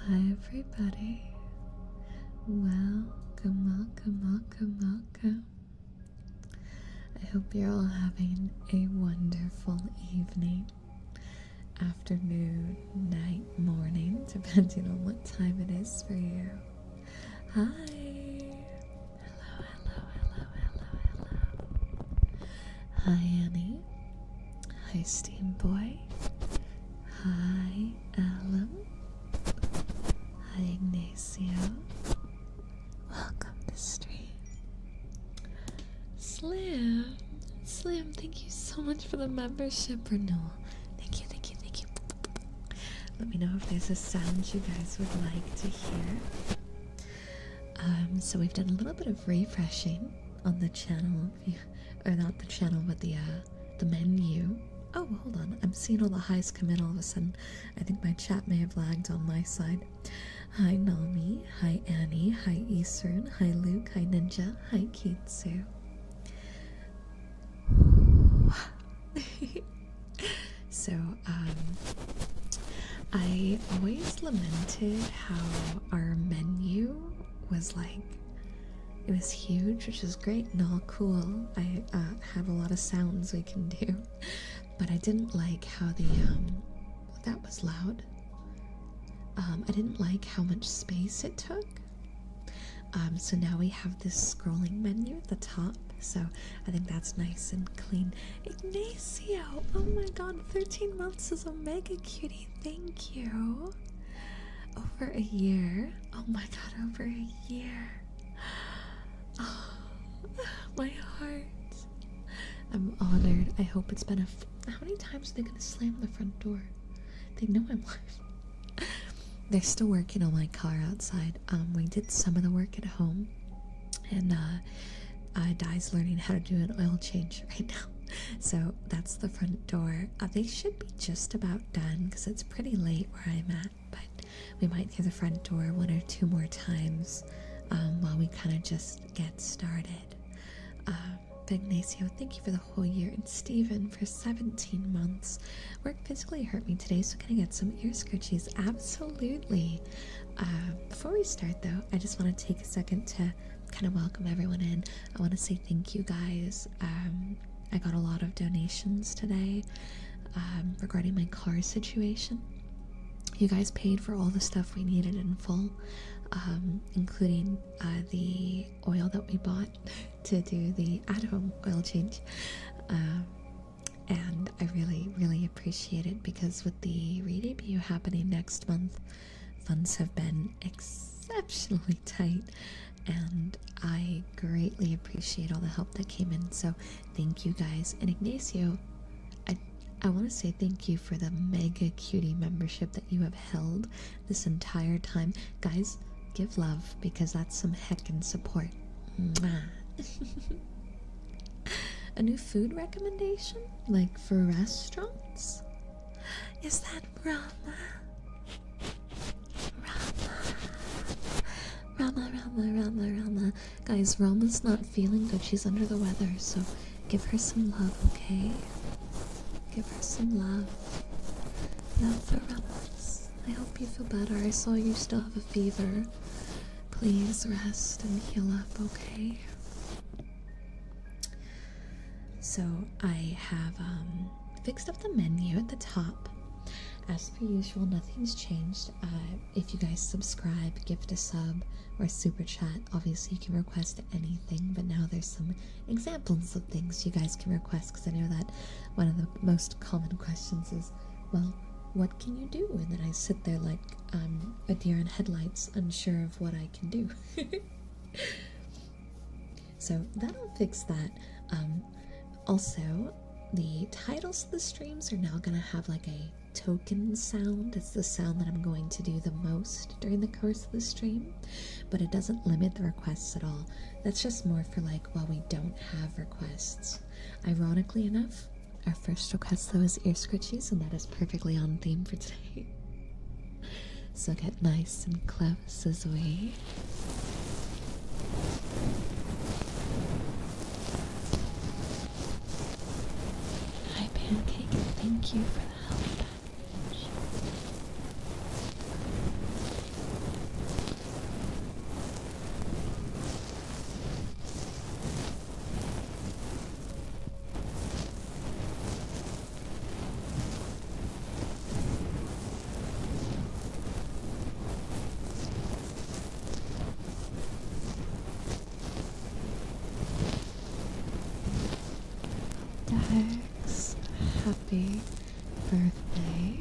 Hi everybody. Welcome. I hope you're all having a wonderful evening, afternoon, night, morning, depending on what time it is for you. Hi. Hello. Hi Annie. Hi Steam Boy. Hi Ellen. Hi Ignacio. Welcome to stream. Slim, thank you so much for the membership renewal. Thank you. Let me know if there's a sound you guys would like to hear. So we've done a little bit of refreshing on the channel, or not the channel, but the menu. Oh, hold on. I'm seeing all the highs come in all of a sudden. I think my chat may have lagged on my side. Hi, Nami. Hi, Annie. Hi, Isern. Hi, Luke. Hi, Ninja. Hi, Kitsu. So, I always lamented how our menu was like, it was huge, which is great and all cool. I have a lot of sounds we can do. But I didn't like how the, that was loud. I didn't like how much space it took. So now we have this scrolling menu at the top. So I think that's nice and clean. Ignacio! Oh my god, 13 months is a mega cutie. Thank you. Over a year. Oh my god, over a year. Oh, my heart. I'm honored. I hope it's been how many times are they gonna slam the front door? They know I'm live. They're still working on my car outside. We did some of the work at home, and Di's learning how to do an oil change right now. So that's the front door. They should be just about done because it's pretty late where I'm at, but we might hear the front door one or two more times while we kind of just get started. Ignacio, thank you for the whole year, and Steven for 17 months. Work physically hurt me today, so can I get some ear scritchies? Absolutely. Before we start though, I just want to take a second to kind of welcome everyone in. I want to say thank you guys. I got a lot of donations today regarding my car situation. You guys paid for all the stuff we needed in full, including the oil that we bought to do the at-home oil change. And I really appreciate it, because with the re-debut happening next month, funds have been exceptionally tight, and I greatly appreciate all the help that came in. So thank you guys. And Ignacio, I want to say thank you for the mega cutie membership that you have held this entire time. Guys, give love, because that's some heckin' support. Mwah. A new food recommendation? Like for restaurants? Is that Rama? Rama. Guys, Rama's not feeling good. She's under the weather, so give her some love, okay? Give her some love. Love for Ramas. I hope you feel better. I saw you still have a fever. Please rest and heal up, okay? So I have fixed up the menu at the top. As per usual, nothing's changed. If you guys subscribe, gift a sub, or super chat, obviously you can request anything, but now there's some examples of things you guys can request, because I know that one of the most common questions is, well, what can you do? And then I sit there like a deer in headlights, unsure of what I can do. So that'll fix that. Also, the titles of the streams are now going to have like a token sound. It's the sound that I'm going to do the most during the course of the stream, but it doesn't limit the requests at all. That's just more for like while we don't have requests. Ironically enough, our first request though is ear scritchies, and that is perfectly on theme for today. So get nice and close as we Hi Pancake, thank you for the help. Dex, happy birthday.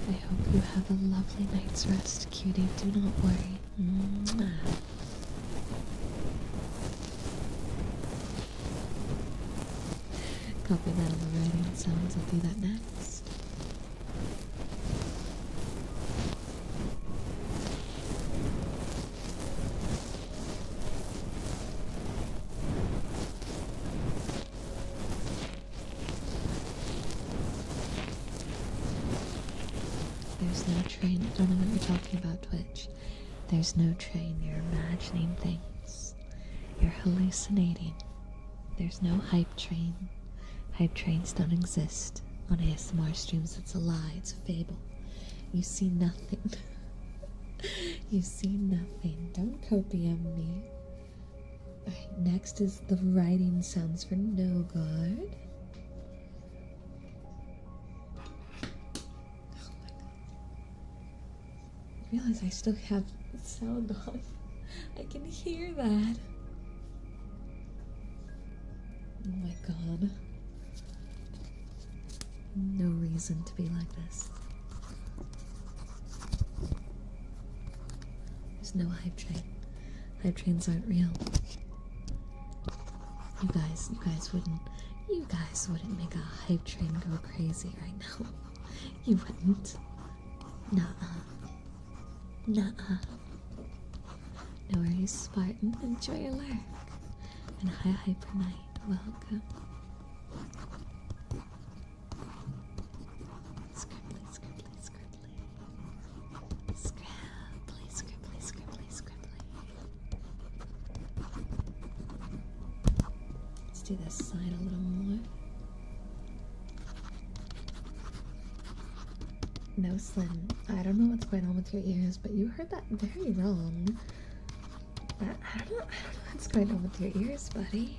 I hope you have a lovely night's rest, cutie. Do not worry. Mwah. Copy that on the writing sounds. I'll do that next. There's no train. I don't know what you're talking about, Twitch. There's no train. You're imagining things. You're hallucinating. There's no hype train. Hype trains don't exist on ASMR streams. It's a lie. It's a fable. You see nothing. You see nothing. Don't copium me. Alright, next is the writing sounds for no good. Oh my god. I realize I still have sound on. I can hear that. Oh my god. No reason to be like this. There's no hype train. Hype trains aren't real. You guys wouldn't make a hype train go crazy right now. You wouldn't. Nuh-uh. Nuh-uh. No worries, Spartan. Enjoy your lurk. And hi, Hyper Knight. Welcome. Scribbly, scribbly, scribbly. Scribbly, scribbly, scribbly, scribbly. Let's do this side a little more. No, Slim. I don't know what's going on with your ears, but you heard that very wrong. I don't know what's going on with your ears, buddy.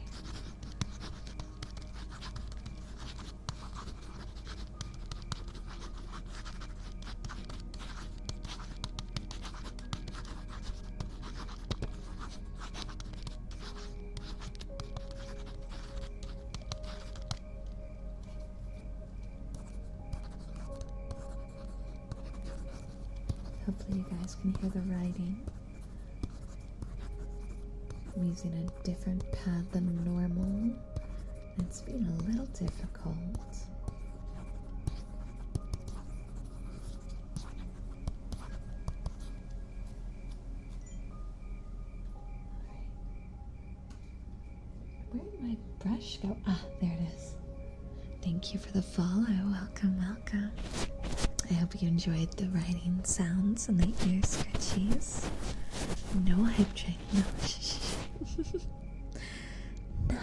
Hopefully you guys can hear the writing. I'm using a different pad than normal. It's been a little difficult. Where did my brush go? Ah, there it is. Thank you for the follow. Welcome, welcome. I hope you enjoyed the writing sounds and the ear scratchies. No hype train. No. No,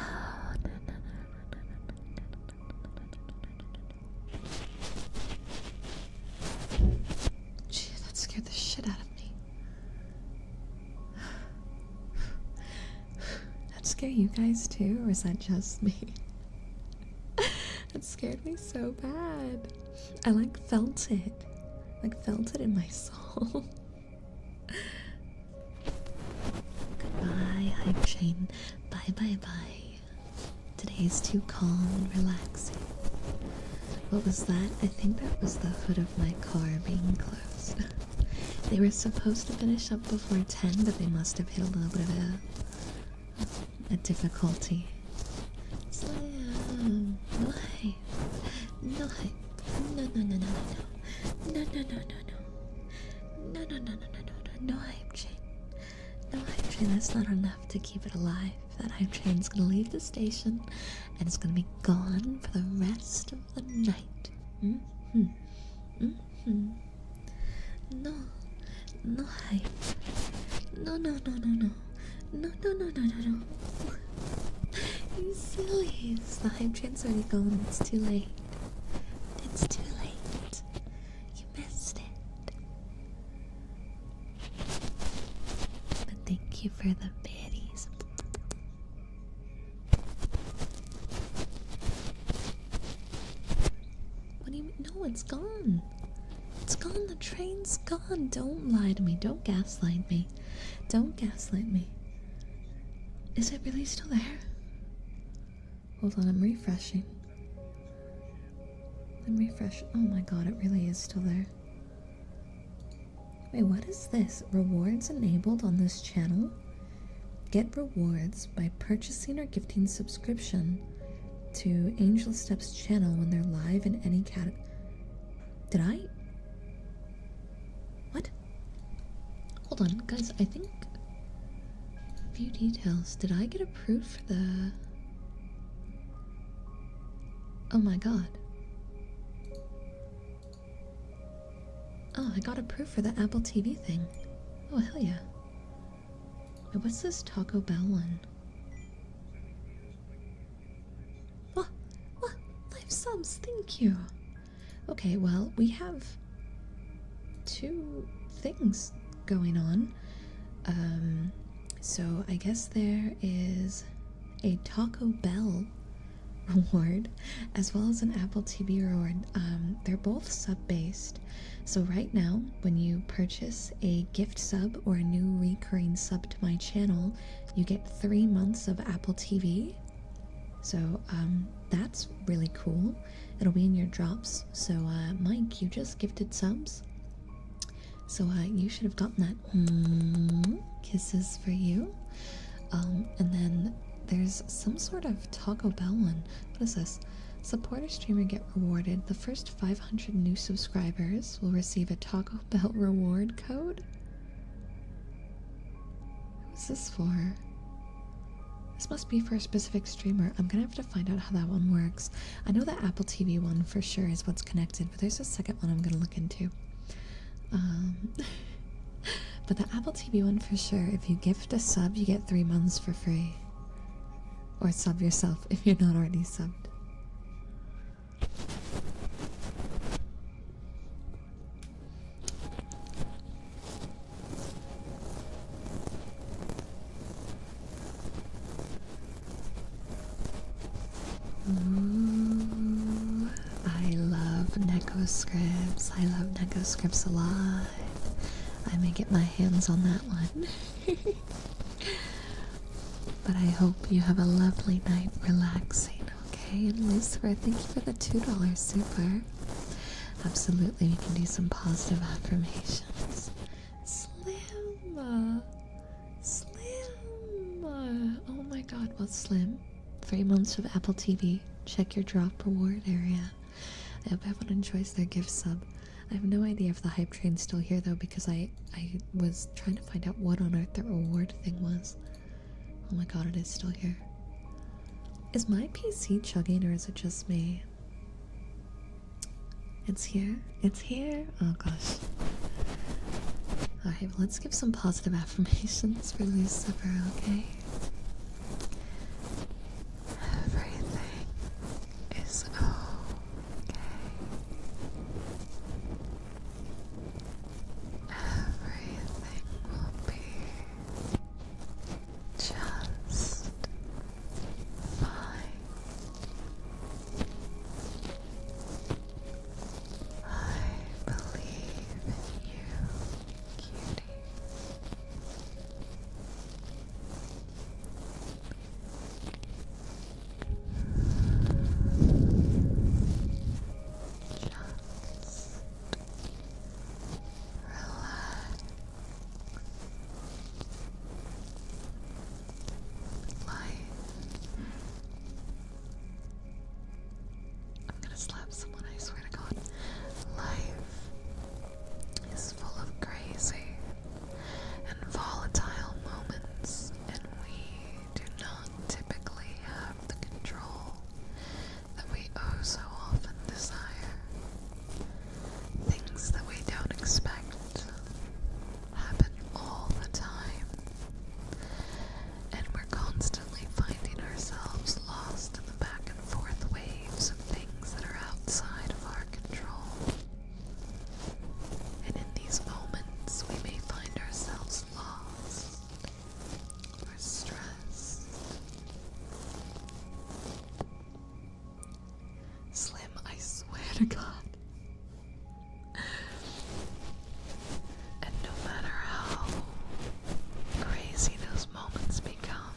no, no, no, no. Gee, that scared the shit out of me. That scare you guys too, or is that just me? That scared me so bad. I felt it. Felt it in my soul. Goodbye, hype train. Bye, bye, bye. Today's too calm and relaxing. What was that? I think that was the hood of my car being closed. They were supposed to finish up before 10, but they must have hit a little bit of a difficulty. Slam. No hype. No hype. No, no, no, no, no, no. No, no, no, no, no. No, no, no, no, no, no, no. No hype train. No hype train. That's not enough to keep it alive. That hype train's gonna leave the station and it's gonna be gone for the rest of the night. Mm-hmm. Mm-hmm. No. No hype. No, no, no, no, no. No, no, no, no, no, no. You sillies. The hype train's already gone. It's too late. It's too late. You missed it. But thank you for the biddies. What do you mean? No, it's gone. It's gone. The train's gone. Don't lie to me. Don't gaslight me. Don't gaslight me. Is it really still there? Hold on, I'm refreshing. Oh my god, it really is still there. Wait, what is this? Rewards enabled on this channel? Get rewards by purchasing or gifting subscription to Angel Steps channel when they're live in any category. Did I? What? Hold on, guys, I think... View details. Did I get approved for the... Oh my god. Oh, I got approved for the Apple TV thing. Oh, hell yeah. Wait, what's this Taco Bell one? What? 5 subs, thank you. Okay, well, we have 2 things going on. So I guess there is a Taco Bell reward as well as an Apple TV reward. They're both sub-based. So right now, when you purchase a gift sub or a new recurring sub to my channel, you get 3 months of Apple TV. So that's really cool. It'll be in your drops. So Mike, you just gifted subs. So you should have gotten that. Kisses for you. And then there's some sort of Taco Bell one. What is this? Support a streamer, get rewarded. The first 500 new subscribers will receive a Taco Bell reward code. Who's this for? This must be for a specific streamer. I'm gonna have to find out how that one works. I know the Apple TV one for sure is what's connected, but there's a second one I'm gonna look into. But the Apple TV one for sure, if you gift a sub, you get 3 months for free. Or sub yourself if you're not already subbed. Ooh, I love Neko scripts. I love Neko scripts a lot. I may get my hands on that one. But I hope you have a lovely night relaxing, okay? And Lucifer, thank you for the $2 super. Absolutely, we can do some positive affirmations. Slim! Slim! Oh my god, what's Slim? 3 months of Apple TV. Check your drop reward area. I hope everyone enjoys their gift sub. I have no idea if the hype train's still here though, because I was trying to find out what on earth the reward thing was. Oh my god, it is still here. Is my PC chugging or is it just me? It's here? It's here? Oh gosh. Alright, well, let's give some positive affirmations for Lucifer, okay? Everything is okay. Everything will be just fine. I believe in you, cutie. Just relax. Life. I'm gonna slap someone, I swear to God. Life is full of crazy and volatile moments, and we do not typically have the control that we oh so often desire. Things that we don't expect happen all the time, and we're constantly finding ourselves lost in the back and forth waves of things that are outside of our control. And in these moments, we may find ourselves lost or stressed. Slim, I swear to God. And no matter how crazy those moments become,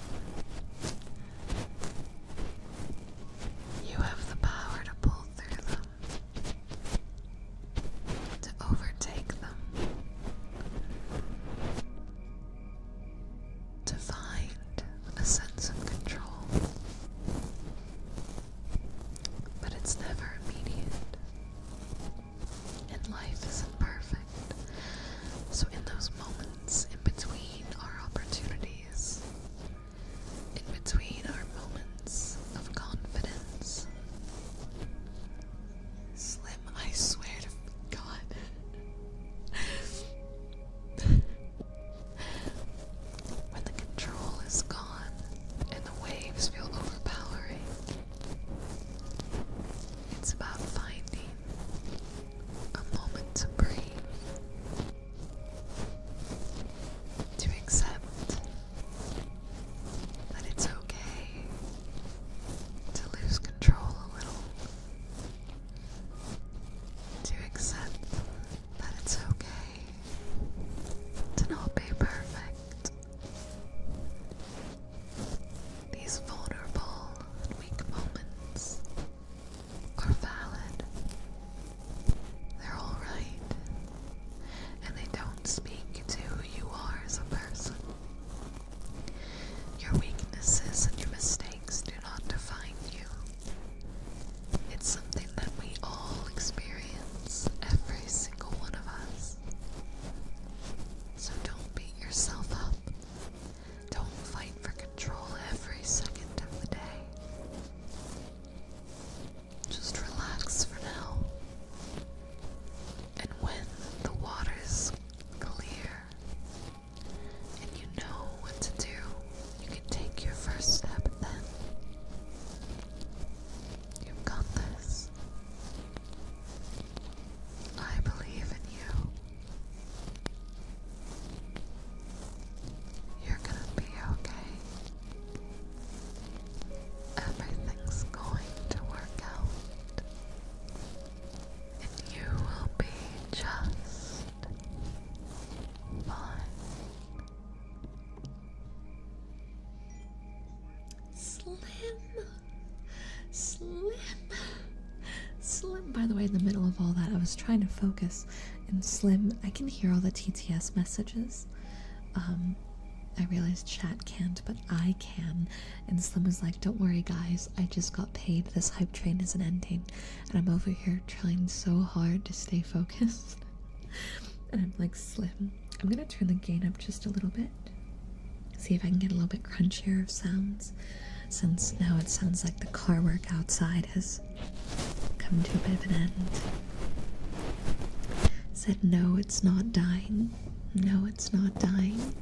Slim, by the way, in the middle of all that, I was trying to focus, and Slim, I can hear all the TTS messages. I realized chat can't, but I can. And Slim was like, don't worry guys, I just got paid, this hype train isn't ending. And I'm over here trying so hard to stay focused. And I'm like, Slim, I'm gonna turn the gain up just a little bit. See if I can get a little bit crunchier of sounds. Since now it sounds like the car work outside has come to a bit of an end. Said no, it's not dying. No, it's not dying.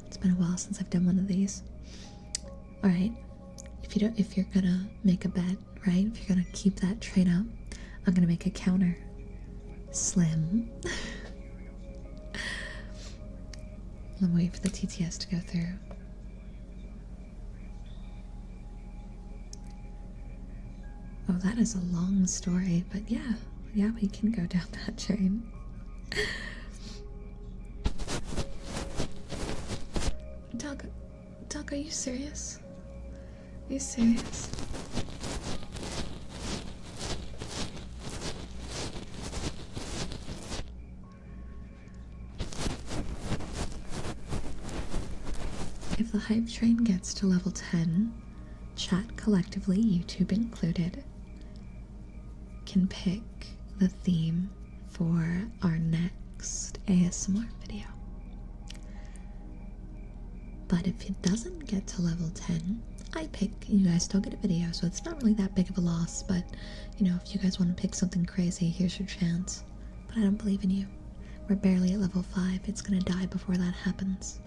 It's been a while since I've done one of these. Alright, if you're gonna make a bet, right? If you're gonna keep that train up, I'm gonna make a counter. Slim. I'm waiting for the TTS to go through. Oh, that is a long story, but yeah, we can go down that train. Doug, are you serious? Are you serious? If the hype train gets to level 10, chat collectively, YouTube included, can pick the theme for our next ASMR video. But if it doesn't get to level 10, I pick, you guys still get a video, so it's not really that big of a loss, but, you know, if you guys want to pick something crazy, here's your chance. But I don't believe in you. We're barely at level 5, it's gonna die before that happens.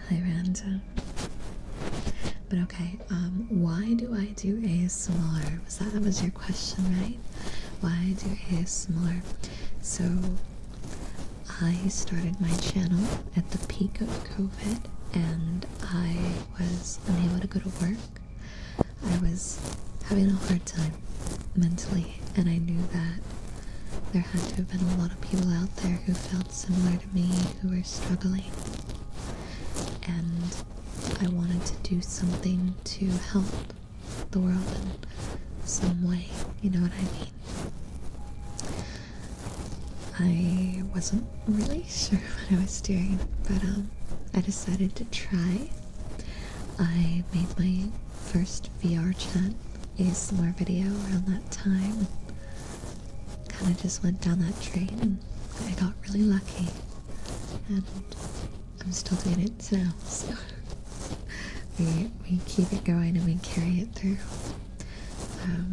Hi, Randa. But okay, why do I do ASMR? That was your question, right? Why I do ASMR? So, I started my channel at the peak of COVID, and I was unable to go to work. I was having a hard time mentally, and I knew that there had to have been a lot of people out there who felt similar to me, who were struggling. And I wanted to do something to help the world in some way, you know what I mean? I wasn't really sure what I was doing, but I decided to try. I made my first VR chat ASMR video around that time. Kind of just went down that train, and I got really lucky. And I'm still doing it now, so we keep it going and we carry it through.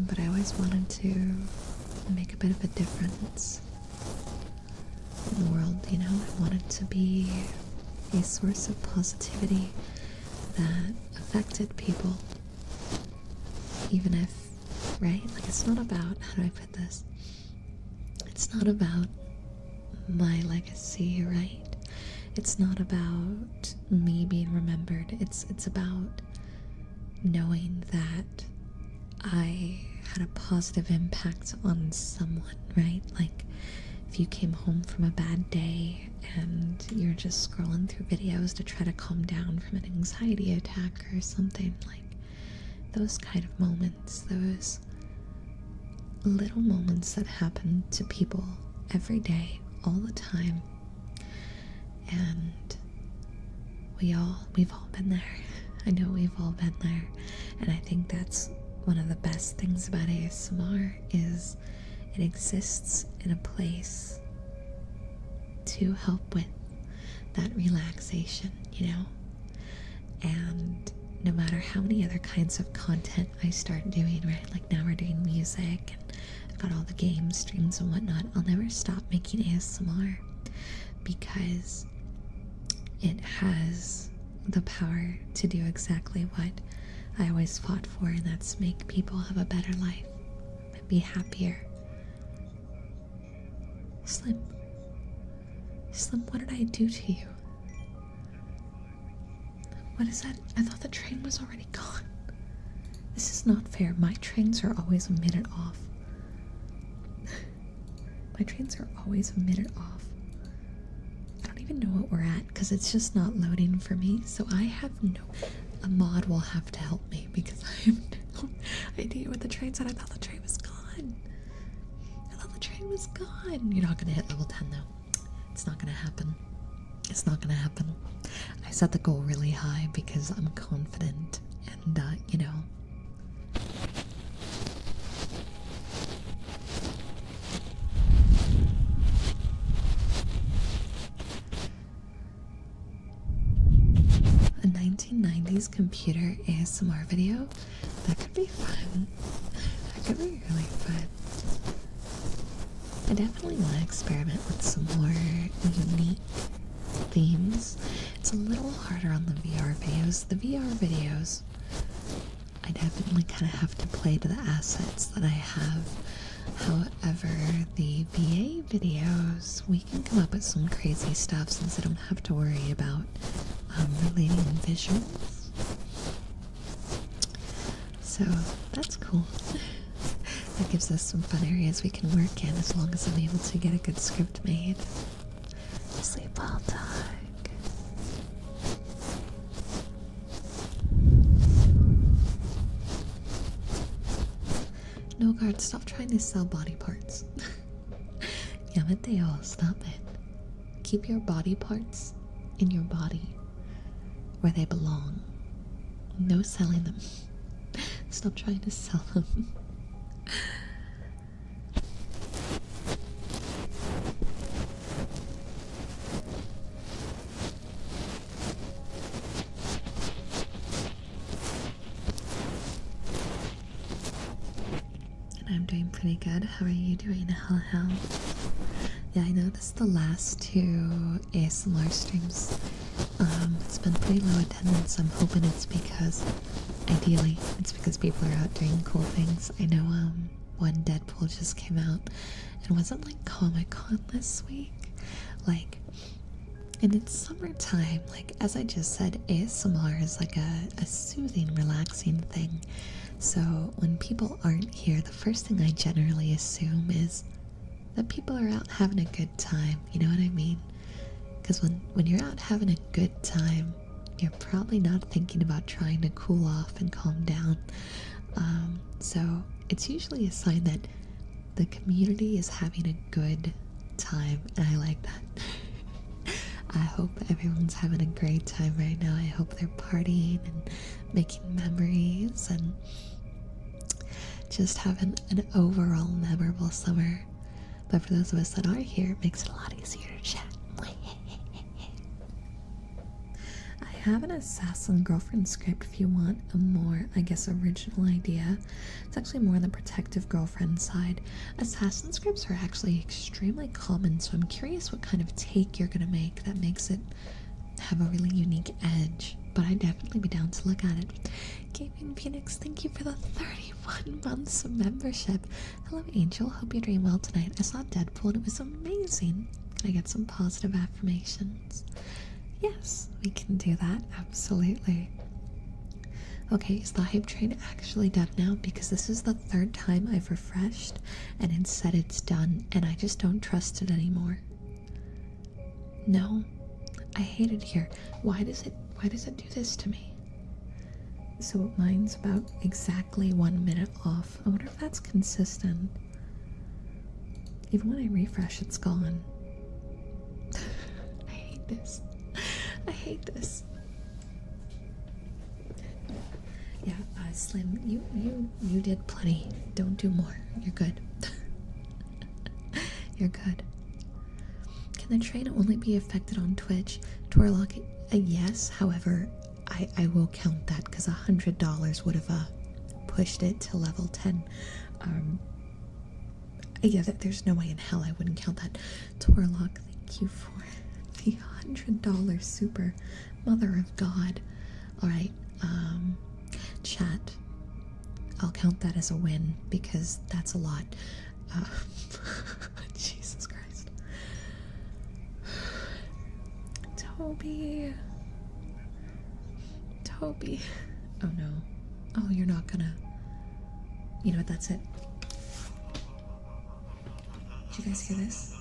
But I always wanted to make a bit of a difference in the world, you know? I wanted to be a source of positivity that affected people, even if, right? Like, it's not about, how do I put this? It's not about my legacy, right? It's not about me being remembered. It's about knowing that I had a positive impact on someone, right? Like, if you came home from a bad day and you're just scrolling through videos to try to calm down from an anxiety attack or something, like those kind of moments, those little moments that happen to people every day, all the time. And we've all been there. I know we've all been there. And I think that's one of the best things about ASMR is it exists in a place to help with that relaxation, you know? And no matter how many other kinds of content I start doing, right? Like now we're doing music and I've got all the game streams and whatnot. I'll never stop making ASMR because it has the power to do exactly what I always fought for, and that's make people have a better life and be happier. Slim, what did I do to you? What is that? I thought the train was already gone. This is not fair. My trains are always a minute off. My trains are always a minute off. even know what we're at because it's just not loading for me. So I have no. A mod will have to help me because I have no idea what the train's at. I thought the train was gone. I thought the train was gone. You're not gonna hit level 10 though. It's not gonna happen. It's not gonna happen. I set the goal really high because I'm confident and, you know. A 1990s computer ASMR video? That could be fun. That could be really fun. I definitely want to experiment with some more unique themes. It's a little harder on the VR videos. The VR videos, I definitely kind of have to play to the assets that I have. However, the VA videos, we can come up with some crazy stuff since I don't have to worry about relating visuals. So that's cool. That gives us some fun areas we can work in as long as I'm able to get a good script made. Sleep well, dog. No guard, stop trying to sell body parts. Yamateo, stop it. Keep your body parts in your body where they belong. No selling them. Stop trying to sell them. I'm doing pretty good. How are you doing? Hell. Yeah, I noticed the last two ASMR streams. It's been pretty low attendance. I'm hoping it's because, ideally, it's because people are out doing cool things. I know, one Deadpool just came out. It wasn't like Comic-Con this week. Like, and it's summertime. Like, as I just said, ASMR is like a soothing, relaxing thing. So when people aren't here, the first thing I generally assume is that people are out having a good time. You know what I mean? Because when you're out having a good time, you're probably not thinking about trying to cool off and calm down. So it's usually a sign that the community is having a good time, and I like that. I hope everyone's having a great time right now. I hope they're partying and making memories and just having an overall memorable summer. But for those of us that are here, it makes it a lot easier to chat. I have an Assassin Girlfriend script if you want a more, I guess, original idea. It's actually more on the protective girlfriend side. Assassin scripts are actually extremely common, so I'm curious what kind of take you're going to make that makes it have a really unique edge. But I'd definitely be down to look at it. Gaming Phoenix, thank you for the 31 months of membership. Hello, Angel. Hope you're doing well tonight. I saw Deadpool and it was amazing. Can I get some positive affirmations? Yes, we can do that. Absolutely. Okay, is the hype train actually done now? Because this is the third time I've refreshed and it said it's done, and I just don't trust it anymore. No, I hate it here. Why does it do this to me? So mine's about exactly 1 minute off. I wonder if that's consistent. Even when I refresh, it's gone. I hate this. I hate this. Yeah, Slim, you did plenty. Don't do more. You're good. You're good. Can the train only be affected on Twitch? Torlock, yes. However, I will count that because $100 would have pushed it to level 10. Yeah, there's no way in hell I wouldn't count that. Torlock, thank you for the $100 super. Mother of God. Alright, chat. I'll count that as a win because that's a lot. Jesus Christ. Toby. Oh no. Oh, you're not gonna. You know what, that's it. Did you guys hear this?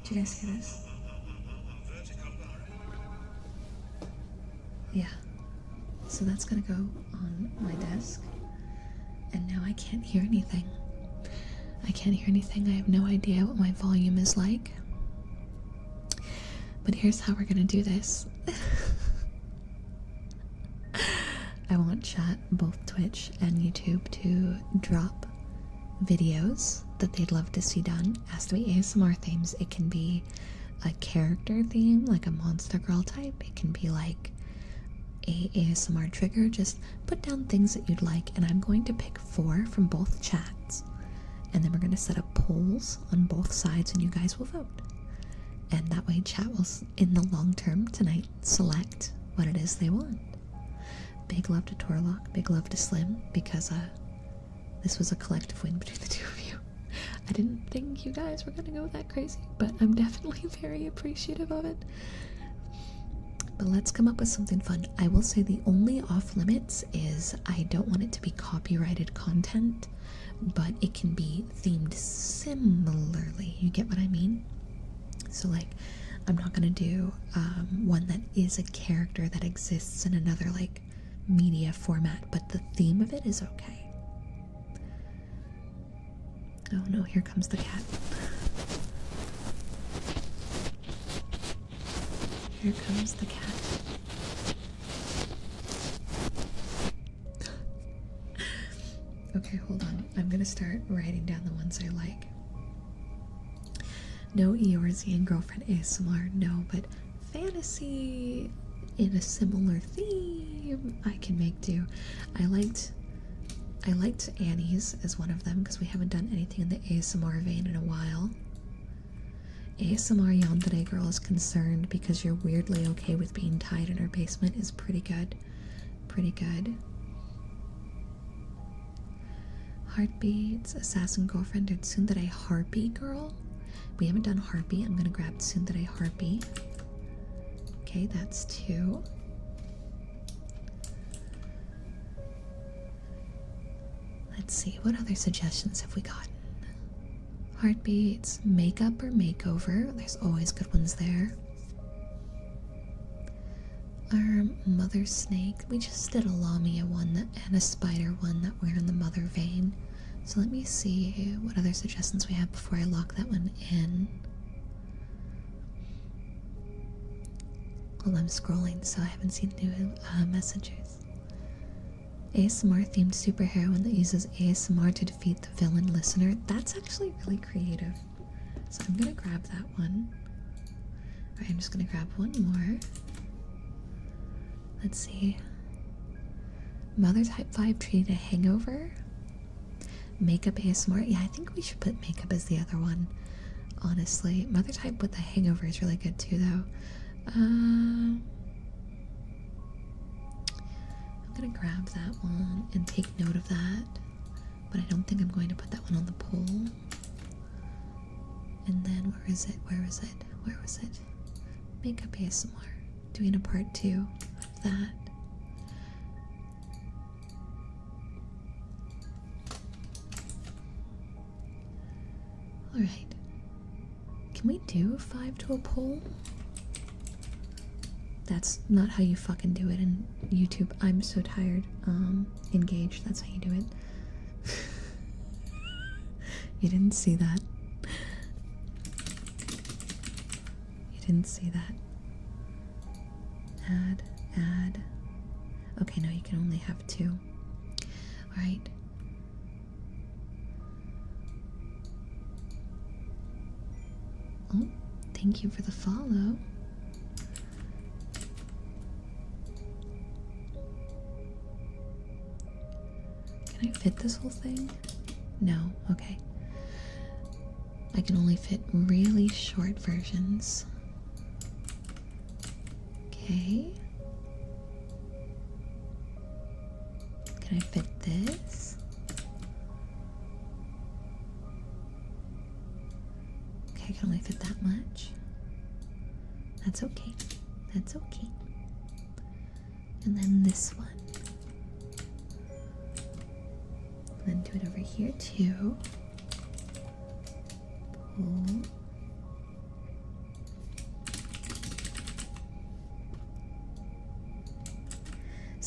Did you guys hear this? yeah. So that's gonna go on my desk. And now I can't hear anything. I can't hear anything. I have no idea what my volume is like. But here's how we're gonna do this. I want chat, both Twitch and YouTube, to drop videos that they'd love to see done. It has to be ASMR themes. It can be a character theme, like a Monster Girl type. It can be like a ASMR trigger. Just put down things that you'd like, and I'm going to pick 4 from both chats. And then we're going to set up polls on both sides, and you guys will vote. And that way chat will, in the long term tonight, select what it is they want. Big love to Torlock, big love to Slim, because this was a collective win between the two of you. I didn't think you guys were gonna go that crazy, but I'm definitely very appreciative of it. But let's come up with something fun. I will say the only off limits is I don't want it to be copyrighted content, but it can be themed similarly. You get what I mean? So like, I'm not gonna do one that is a character that exists in another like media format, but the theme of it is okay. Oh no, here comes the cat. Here comes the cat. Okay, hold on. I'm gonna start writing down the ones I like. No Eorzzy and Girlfriend ASMR, no, but fantasy in a similar theme I can make do. I liked Annie's as one of them because we haven't done anything in the ASMR vein in a while. ASMR Yandere Girl is concerned because you're weirdly okay with being tied in her basement is pretty good. Pretty good. Heartbeats, Assassin Girlfriend, or Tsundere Harpy Girl. We haven't done Harpy. I'm gonna grab Tsundere Harpy. Okay, that's 2. Let's see, what other suggestions have we gotten? Heartbeats, makeup or makeover. There's always good ones there. Mother Snake. We just did a Lamia one and a spider one that were in the mother vein. So let me see what other suggestions we have before I lock that one in. Well, I'm scrolling, so I haven't seen new messages. ASMR themed superheroine that uses ASMR to defeat the villain listener. That's actually really creative. So I'm gonna grab that one. Alright, I'm just gonna grab one more. Let's see. Mother Type 5 treated a hangover. Makeup ASMR. Yeah, I think we should put makeup as the other one. Honestly. Mother Type with the hangover is really good too, though. I'm gonna grab that one and take note of that, but I don't think I'm going to put that one on the poll. And then where is it? Where was it? Where was it? Makeup ASMR. Doing a part 2 of that. Alright. Can we do a 5 to a poll? That's not how you fucking do it in YouTube. I'm so tired. Engage, that's how you do it. You didn't see that. You didn't see that. Add. Okay, no, you can only have 2. Alright. Oh, thank you for the follow. Can I fit this whole thing? No, okay. I can only fit really short versions. Okay. Can I fit this? Okay, I can only fit that much. That's okay. That's okay. And then this one. Then do it over here too. Pull.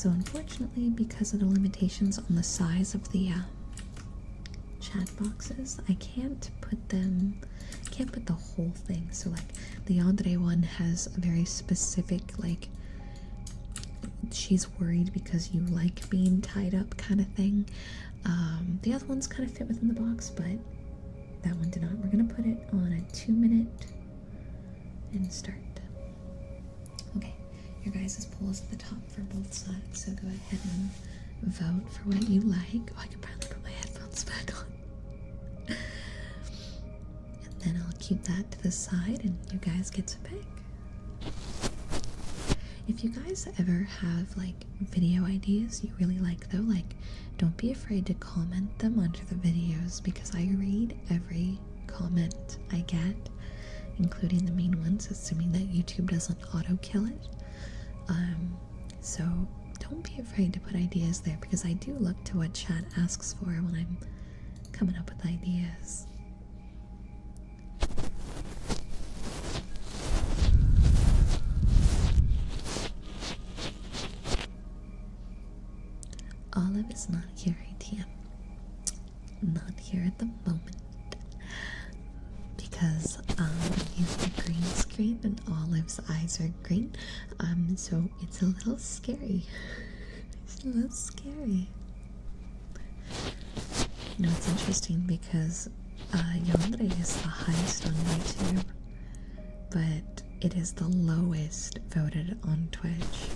So unfortunately, because of the limitations on the size of the chat boxes, I can't put the whole thing. So like the Yandere one has a very specific, like, she's worried because you like being tied up kind of thing. The other ones kind of fit within the box, but that one did not. We're gonna put it on a 2-minute and start. Okay, your guys' polls at the top for both sides, so go ahead and vote for what you like. Oh, I can probably put my headphones back on. And then I'll keep that to the side and you guys get to pick. If you guys ever have like video ideas you really like though, like, don't be afraid to comment them under the videos, because I read every comment I get, including the mean ones, assuming that YouTube doesn't auto kill it. So don't be afraid to put ideas there, because I do look to what chat asks for when I'm coming up with ideas. Olive is not here, ATM. Not here at the moment. Because I'm using a green screen and Olive's eyes are green. So it's a little scary. It's a little scary. You know, it's interesting because Yandere is the highest on YouTube, but it is the lowest voted on Twitch.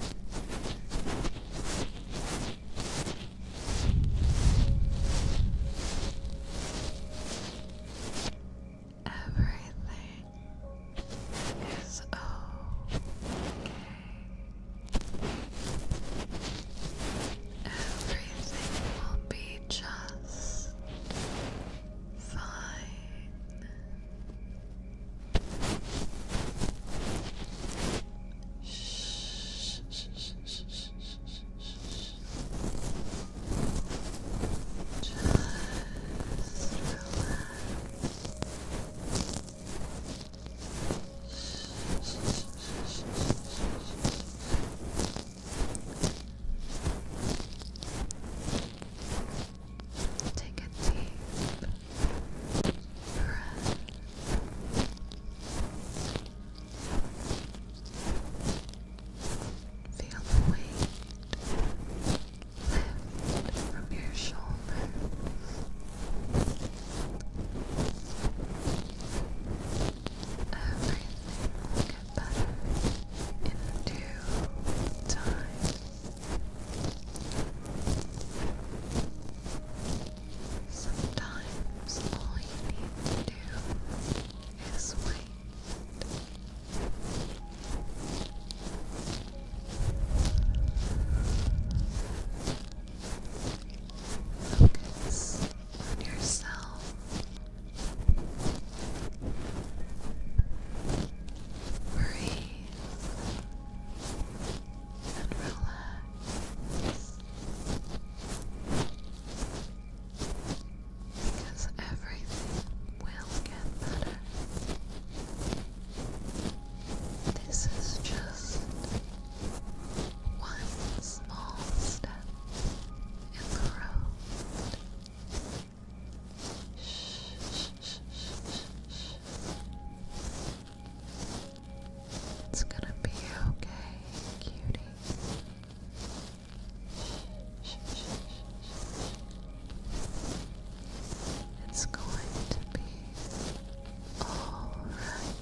Everything is okay. Everything will be just fine. Shh, shh, shh, shh, shh, shh, shh. Just relax. Take a deep breath. Feel the weight lift from your shoulders. Everything will get better in due time. Sometimes all you need to do is wait. Focus on yourself. Breathe and relax, because everything will get better. This is just one small step in the road. Shh, shh, shh, shh, shh, shh. It's gonna be okay, cutie. Shh, shh, shh, shh, shh. It's going to be alright.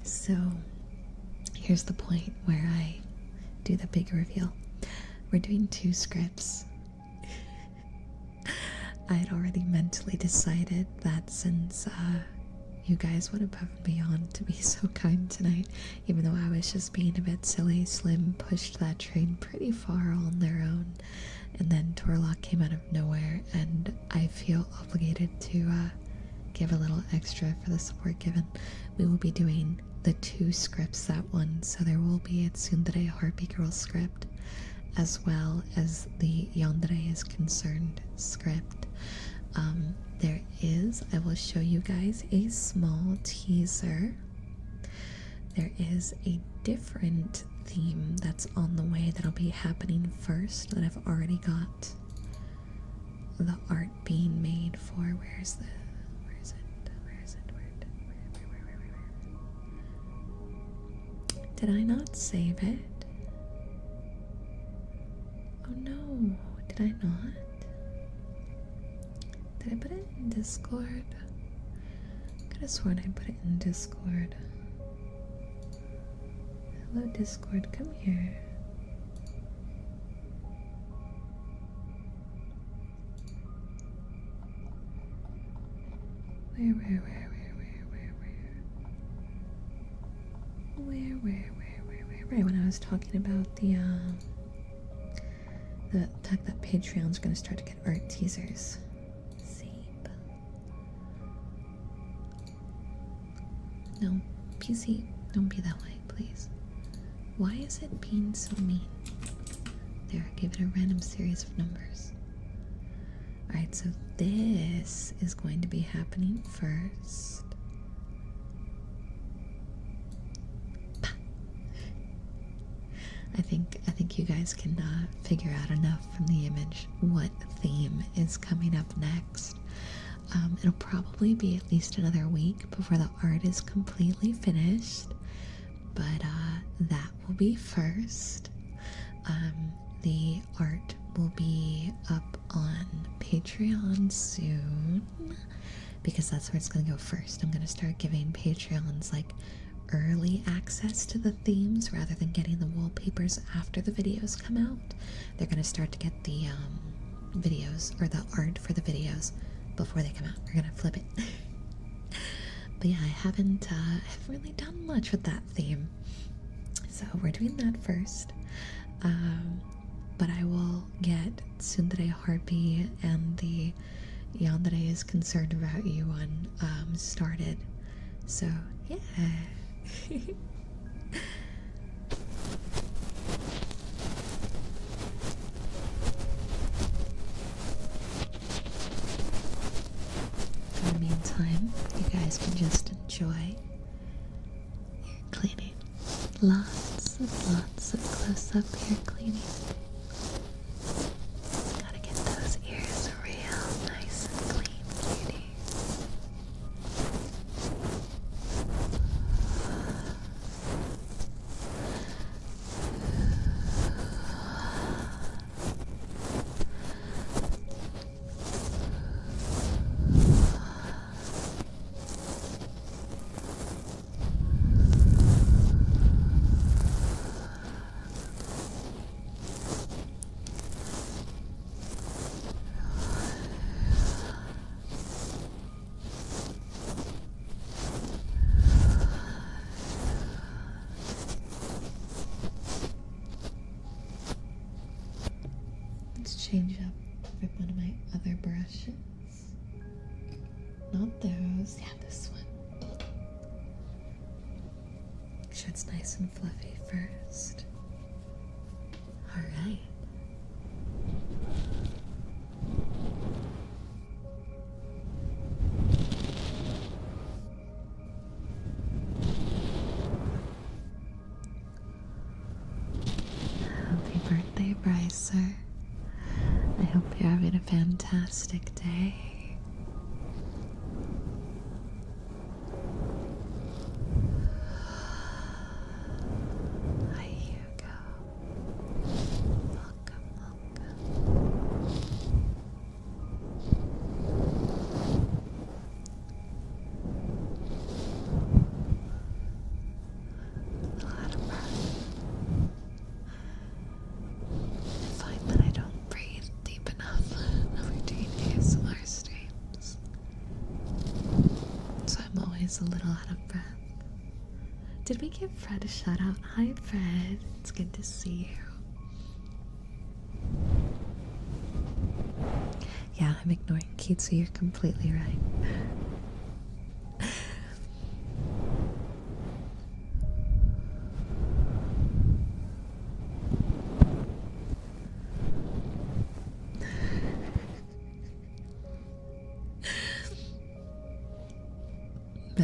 So, here's the point where I do the big reveal. We're doing 2 scripts. I had already mentally decided that since you guys went above and beyond to be so kind tonight, even though I was just being a bit silly, Slim pushed that train pretty far on their own, and then Torlock came out of nowhere, and I feel obligated to give a little extra for the support given. We will be doing the 2 scripts that one, so there will be a Tsundere Harpy Girl script as well as the Yandere is Concerned script. I will show you guys a small teaser. There is a different theme that's on the way that'll be happening first that I've already got the art being made for. Where is it? Did I not save it? Oh no, did I not? Did I put it in Discord? I could have sworn I put it in Discord. Hello Discord, come here. Where? When I was talking about the fact that Patreon's gonna start to get art teasers. Save. No, PC, don't be that way, please. Why is it being so mean? There, give it a random series of numbers. Alright, so this is going to be happening first. I think you guys can figure out enough from the image what theme is coming up next. It'll probably be at least another week before the art is completely finished, but that will be first. The art will be up on Patreon soon because that's where it's going to go first. I'm going to start giving Patreons like early access to the themes rather than getting the wallpapers after the videos come out. They're going to start to get the videos or the art for the videos before they come out. We're going to flip it. But yeah, I haven't really done much with that theme. So we're doing that first. But I will get Tsundere Harpy and the Yandere is Concerned About You one started. So yeah. In the meantime, you guys can just enjoy your cleaning. Lots of close-up hair cleaning. Gotta get those ears real nice and clean, cutie. Let's change up with one of my other brushes. Not those. Yeah, this one. Make sure it's nice and fluffy first. Alright. Happy birthday, Brycer. I hope you're having a fantastic day. Hi, Hugo. Welcome, welcome. A lot of breath. I find that I don't breathe deep enough between ASMR streams, so I'm always a little out of breath. Did we give Fred a shout out? Hi Fred, it's good to see you. Yeah, I'm ignoring Keith, so you're completely right.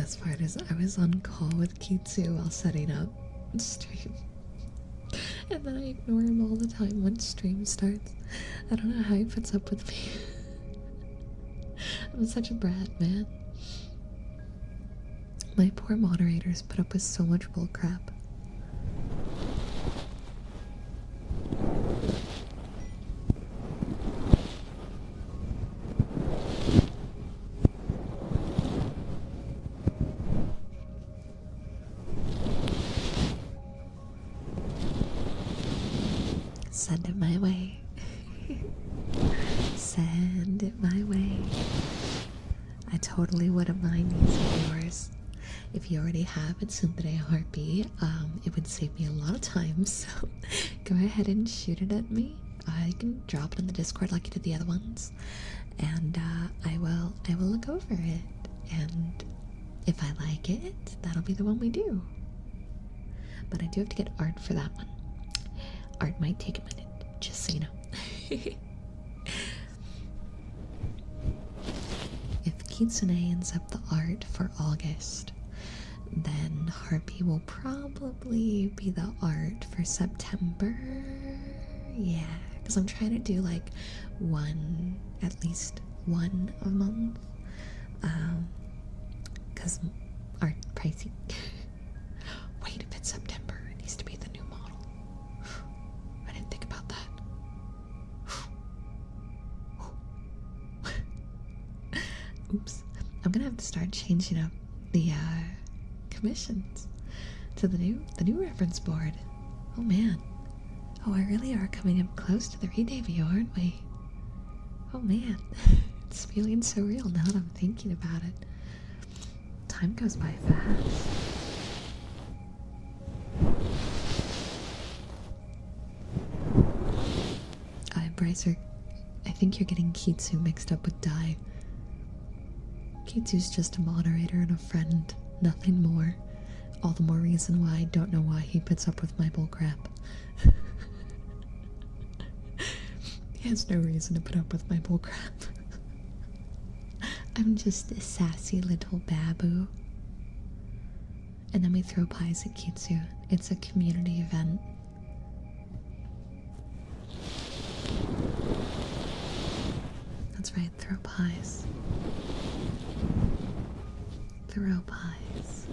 best part is I was on call with Kitsu while setting up stream. And then I ignore him all the time once stream starts. I don't know how he puts up with me. I'm such a brat, man. My poor moderators put up with so much bullcrap. Send it my way. Send it my way. I totally wouldn't mind using yours. If you already have a Tsundere Harpy, it would save me a lot of time, so go ahead and shoot it at me. I can drop it in the Discord like you did the other ones, and I will look over it, and if I like it, that'll be the one we do. But I do have to get art for that one. Art might take a minute, just so you know. If Kitsune ends up the art for August, then Harpy will probably be the art for September. Yeah, because I'm trying to do like at least one a month. Because art pricey. Wait, if it's September, it needs to be the new model. I didn't think about that. Oops. I'm gonna have to start changing up the commissions to the new reference board. Oh man. Oh, I really are coming up close to the re-debut, aren't we? Oh man. It's feeling so real now that I'm thinking about it. Time goes by fast. Brycer, I think you're getting Kitsu mixed up with Dai. Kitsu's just a moderator and a friend, nothing more. All the more reason why I don't know why he puts up with my bullcrap. He has no reason to put up with my bullcrap. I'm just a sassy little babu. And then we throw pies at Kitsu. It's a community event. That's right, throw pies. Throw pies.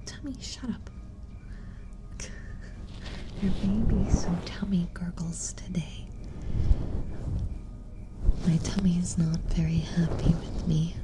Tummy, shut up. There may be some tummy gurgles today. My tummy is not very happy with me.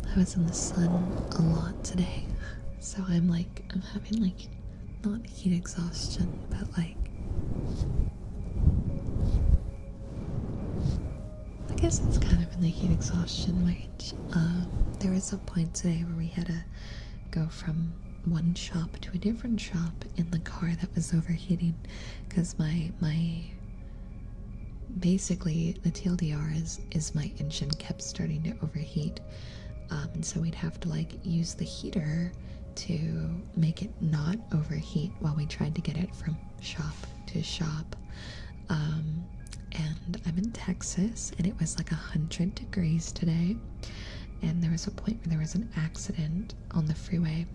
I was in the sun a lot today, so I'm having like, not heat exhaustion, but like, I guess it's kind of in the heat exhaustion range. There was a point today where we had to go from one shop to a different shop in the car that was overheating, because basically the TLDR is my engine kept starting to overheat. And so we'd have to like use the heater to make it not overheat while we tried to get it from shop to shop. And I'm in Texas, and it was like 100 degrees today, and there was a point where there was an accident on the freeway,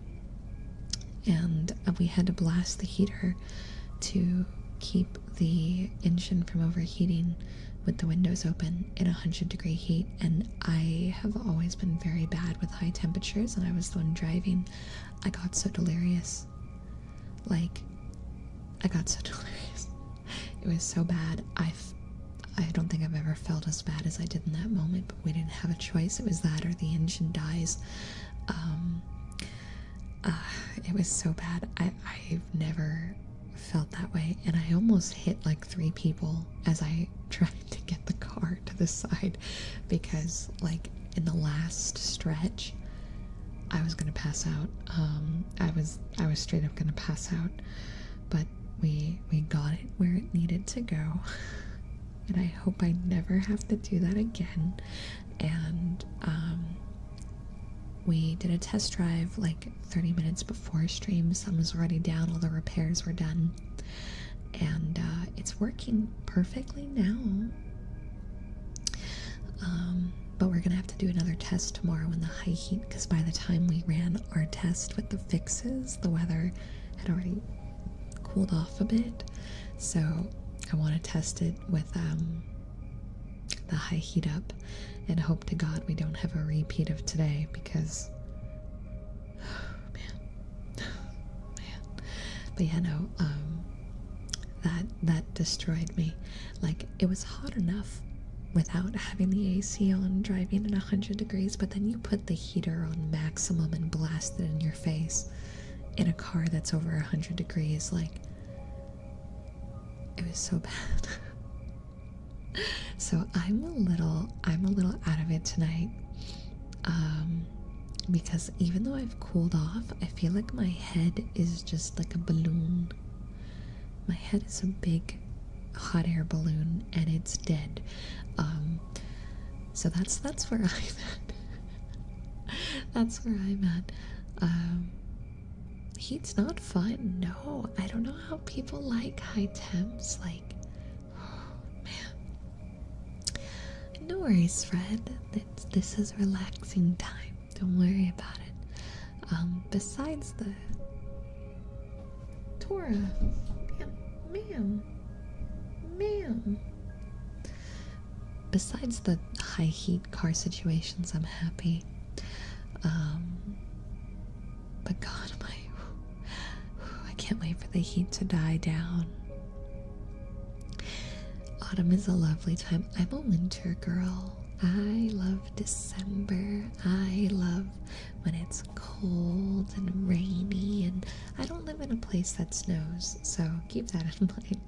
and we had to blast the heater to keep the engine from overheating with the windows open in 100-degree heat. And I have always been very bad with high temperatures, and I was the one driving. I got so delirious. I got so delirious. It was so bad. I don't think I've ever felt as bad as I did in that moment, but we didn't have a choice. It was that or the engine dies. It was so bad. I've never felt that way, and I almost hit like 3 people as I tried to get the car to the side, because like in the last stretch, I was gonna pass out. I was straight up gonna pass out, but we got it where it needed to go, and I hope I never have to do that again. And we did a test drive like 30 minutes before stream. Sun was already down, all the repairs were done, and it's working perfectly now. But we're gonna have to do another test tomorrow in the high heat, because by the time we ran our test with the fixes, the weather had already cooled off a bit. So I want to test it with the high heat up, and hope to God we don't have a repeat of today, because man. But yeah, no, that destroyed me. Like, it was hot enough without having the AC on, driving at 100 degrees, but then you put the heater on maximum and blast it in your face in a car that's over 100 degrees. Like, it was so bad. So I'm a little out of it tonight, because even though I've cooled off, I feel like my head is just like a balloon. My head is a big hot air balloon, and it's dead. So that's where I'm at. That's where I'm at. Heat's not fun. No, I don't know how people like high temps. Like, oh man. No worries, Fred. This is relaxing time. Don't worry about it. Besides the Tora, ma'am. Besides the high heat car situations, I'm happy. But God, I can't wait for the heat to die down. Autumn is a lovely time. I'm a winter girl. I love December. I love when it's cold and rainy, and I don't live in a place that snows, so keep that in mind.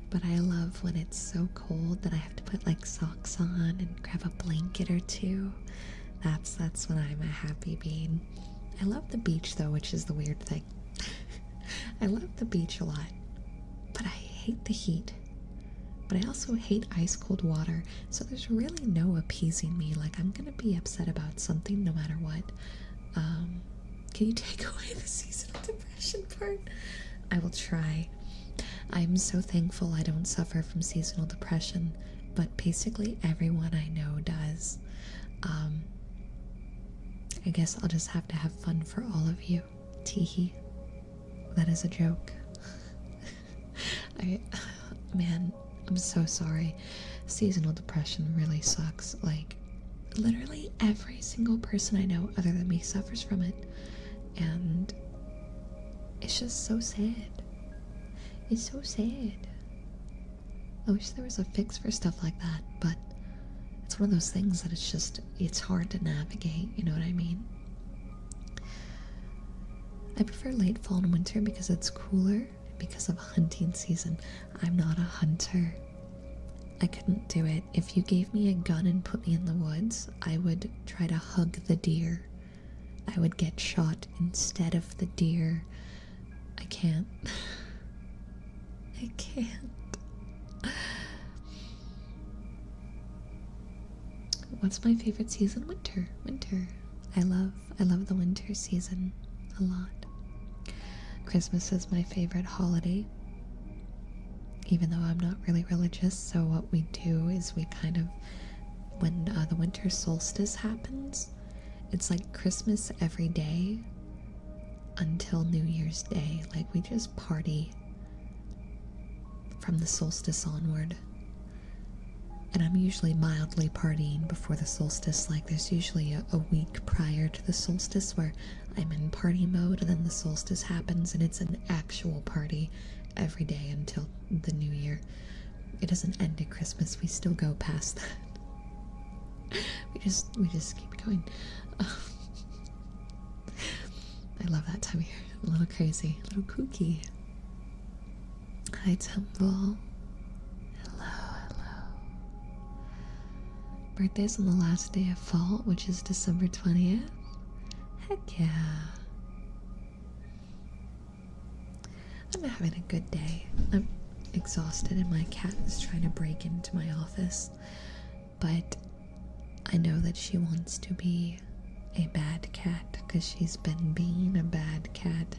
But I love when it's so cold that I have to put like socks on and grab a blanket or two. That's when I'm a happy bean. I love the beach though, which is the weird thing. I love the beach a lot, but I hate the heat. But I also hate ice cold water, so there's really no appeasing me. Like, I'm gonna be upset about something no matter what. Can you take away the seasonal depression part? I will try. I'm so thankful I don't suffer from seasonal depression, but basically everyone I know does. I guess I'll just have to have fun for all of you. Teehee. That is a joke. Man, I'm so sorry. Seasonal depression really sucks. Like, literally every single person I know other than me suffers from it. And it's just so sad. It's so sad. I wish there was a fix for stuff like that, but it's one of those things that it's hard to navigate, you know what I mean? I prefer late fall and winter because it's cooler, because of hunting season. I'm not a hunter. I couldn't do it. If you gave me a gun and put me in the woods, I would try to hug the deer. I would get shot instead of the deer. I can't. I can't. What's my favorite season? Winter. I love the winter season a lot. Christmas is my favorite holiday, even though I'm not really religious. So what we do is we kind of, when the winter solstice happens, it's like Christmas every day until New Year's Day. Like, we just party from the solstice onward. And I'm usually mildly partying before the solstice. Like, there's usually a week prior to the solstice where I'm in party mode, and then the solstice happens and it's an actual party every day until the new year. It doesn't end at Christmas. We still go past that. we just keep going. I love that time of year. A little crazy, a little kooky. Hi, Temple. Hello. Birthday's on the last day of fall, which is December 20th. Heck yeah. I'm having a good day. I'm exhausted and my cat is trying to break into my office. But I know that she wants to be a bad cat because she's been being a bad cat.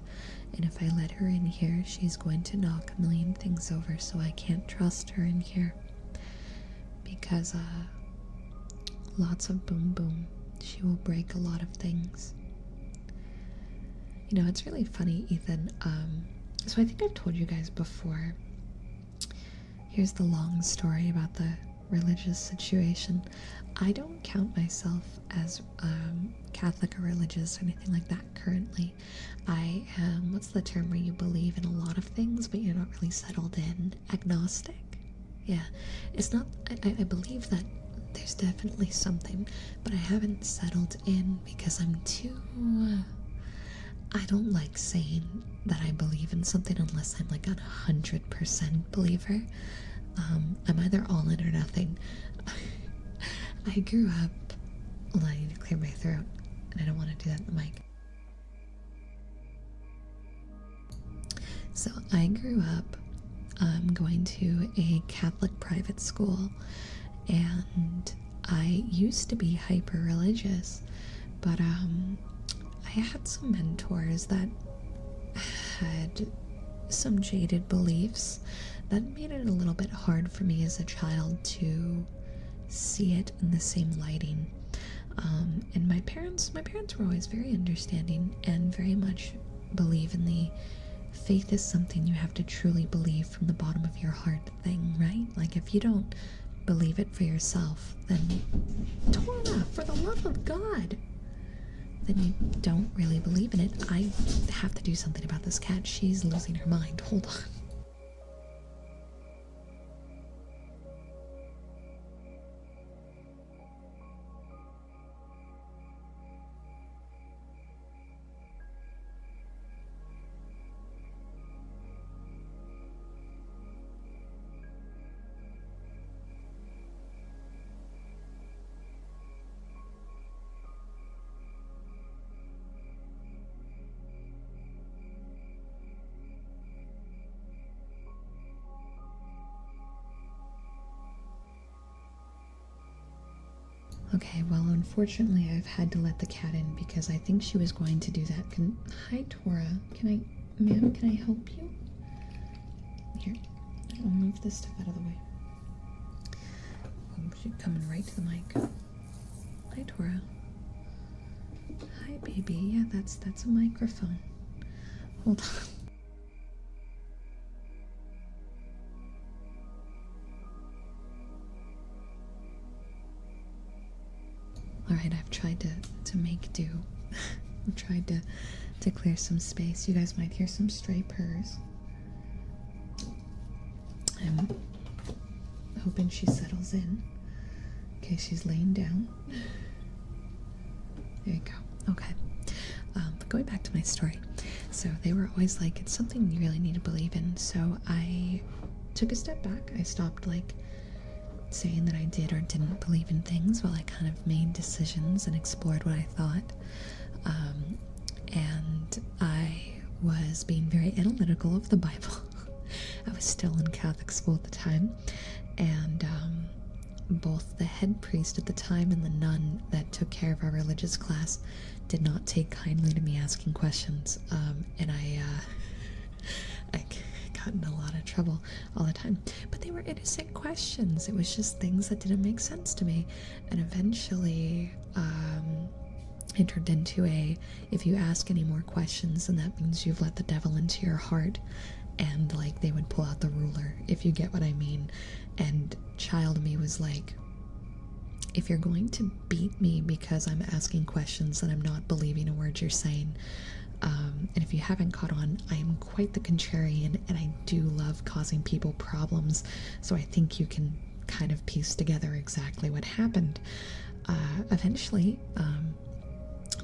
And if I let her in here, she's going to knock a million things over, so I can't trust her in here. Because, lots of boom boom. She will break a lot of things. You know, it's really funny, Ethan. So I think I've told you guys before. Here's the long story about the religious situation. I don't count myself as Catholic or religious or anything like that currently. I am, what's the term where you believe in a lot of things but you're not really settled in? Agnostic? Yeah. It's not, I believe that there's definitely something, but I haven't settled in because I'm too, I don't like saying that I believe in something unless I'm like a 100% believer. I'm either all in or nothing. I grew up, hold on, I need to clear my throat, and I don't want to do that in the mic. So I grew up going to a Catholic private school, and I used to be hyper religious, but I had some mentors that had some jaded beliefs that made it a little bit hard for me as a child to see it in the same lighting. And my parents were always very understanding and very much believe in the faith is something you have to truly believe from the bottom of your heart thing, right? Like if you don't believe it for yourself, then Torah, for the love of God, then you don't really believe in it. I have to do something about this cat. She's losing her mind. Hold on. Okay, well, unfortunately, I've had to let the cat in because I think she was going to do that. Hi, Tora. Ma'am, can I help you? Here, I'll move this stuff out of the way. Oh, she's coming right to the mic. Hi, Tora. Hi, baby. Yeah, that's a microphone. Hold on. Alright, I've tried to make do. I've tried to clear some space. You guys might hear some stray purrs. I'm hoping she settles in. Okay, she's laying down. There you go. Okay. But going back to my story. So they were always like, it's something you really need to believe in. So I took a step back. I stopped like saying that I did or didn't believe in things while I kind of made decisions and explored what I thought. And I was being very analytical of the Bible. I was still in Catholic school at the time, and both the head priest at the time and the nun that took care of our religious class did not take kindly to me asking questions, and I got in a lot of trouble all the time. But they were innocent questions. It was just things that didn't make sense to me. And eventually, it turned into if you ask any more questions, then that means you've let the devil into your heart. And like they would pull out the ruler, if you get what I mean. And child me was like, if you're going to beat me because I'm asking questions and I'm not believing a word you're saying, and if you haven't caught on, I am quite the contrarian, and I do love causing people problems, so I think you can kind of piece together exactly what happened. Eventually,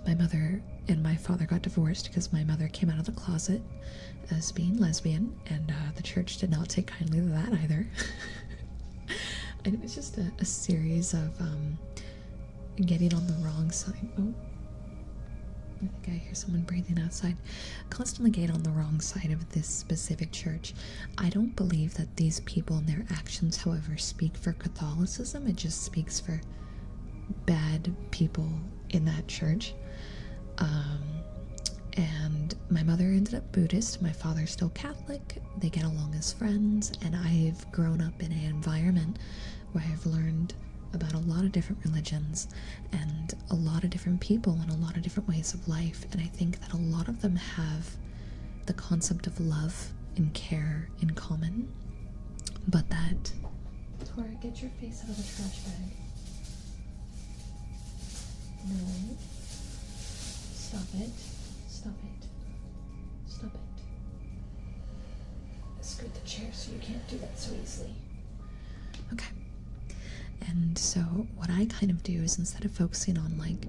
my mother and my father got divorced because my mother came out of the closet as being lesbian, and the church did not take kindly to that either. And it was just a series of getting on the wrong side. Oh, I think I hear someone breathing outside. Constantly getting on the wrong side of this specific church. I don't believe that these people and their actions, however, speak for Catholicism. It just speaks for bad people in that church. And my mother ended up Buddhist, my father's still Catholic. They get along as friends, and I've grown up in an environment where I've learned about a lot of different religions and a lot of different people and a lot of different ways of life. And I think that a lot of them have the concept of love and care in common, but that... Tora, get your face out of the trash bag. No. Stop it. Stop it. Stop it. I scoot the chair so you can't do that so easily. Okay. And so what I kind of do is, instead of focusing on like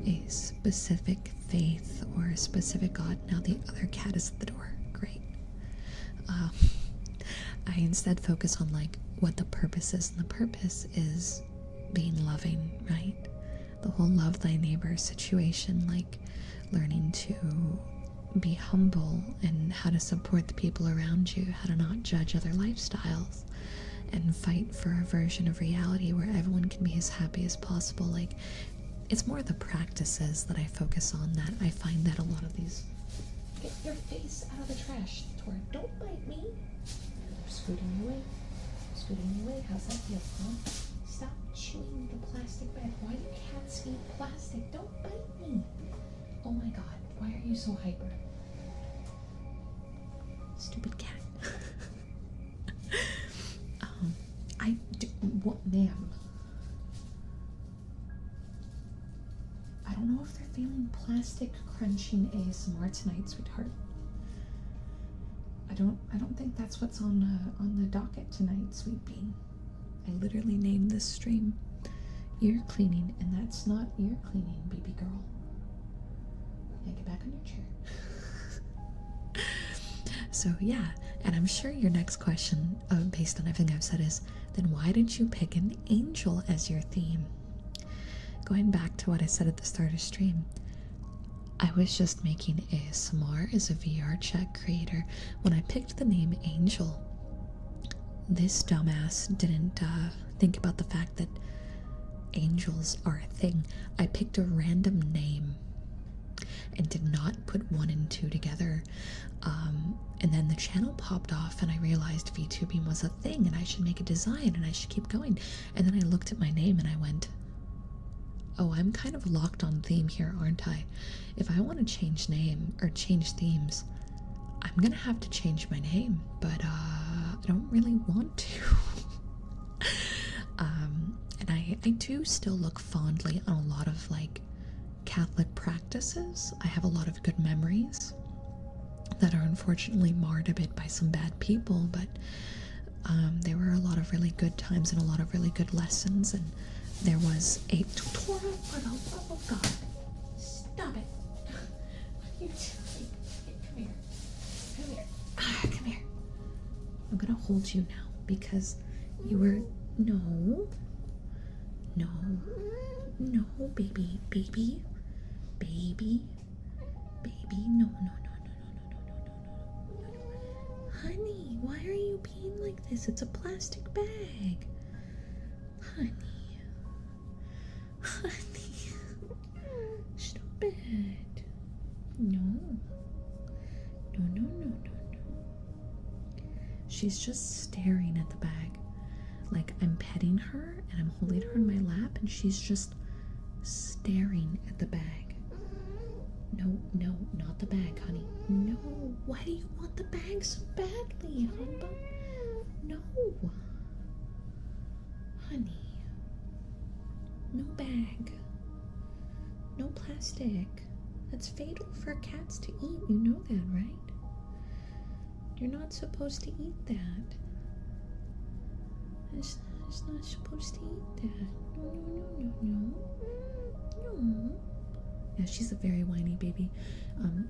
a specific faith or a specific God, now the other cat is at the door. Great. I instead focus on like what the purpose is, and the purpose is being loving, right? The whole love thy neighbor situation, like learning to be humble and how to support the people around you, how to not judge other lifestyles, and fight for a version of reality where everyone can be as happy as possible. Like, it's more the practices that I focus on, that I find that a lot of these... Get your face out of the trash, Tora. Don't bite me. They're scooting away. Scooting away. How's that feel, huh? Stop chewing the plastic bag. Why do cats eat plastic? Don't bite me. Oh my god, why are you so hyper? Stupid cat. What, ma'am? I don't know if they're feeling plastic crunching ASMR tonight, sweetheart. I don't think that's what's on the docket tonight, sweet bean. I literally named this stream ear cleaning, and that's not ear cleaning, baby girl. Yeah, get back on your chair. So yeah, and I'm sure your next question, based on everything I've said, is, then why did you pick an angel as your theme? Going back to what I said at the start of stream, I was just making ASMR as a VR chat creator when I picked the name Angel. This dumbass didn't think about the fact that angels are a thing. I picked a random name and did not put 1 and 2 together. And then the channel popped off and I realized VTubing was a thing and I should make a design and I should keep going. And then I looked at my name and I went, oh, I'm kind of locked on theme here, aren't I? If I want to change name or change themes, I'm gonna have to change my name, but I don't really want to. And I do still look fondly on a lot of like Catholic practices. I have a lot of good memories that are unfortunately marred a bit by some bad people, but there were a lot of really good times and a lot of really good lessons. And there was a Tora, for the love of God, stop it. What are you doing? Come here. Come here. Come here. I'm gonna hold you now because you were... No. No. No, baby. Baby. Baby. Baby. No, no, no, no, no, no, no, no, no, no. Honey, why are you being like this? It's a plastic bag. Honey. Honey. Stop it. No. No, no, no, no, no. She's just staring at the bag. Like, I'm petting her and I'm holding her in my lap and she's just staring at the bag. No, no, not the bag, honey. No. Why do you want the bag so badly, Humba? No. Honey. No bag. No plastic. That's fatal for cats to eat. You know that, right? You're not supposed to eat that. It's not supposed to eat that. No, no, no, no, no. No. Yeah, she's a very whiny baby.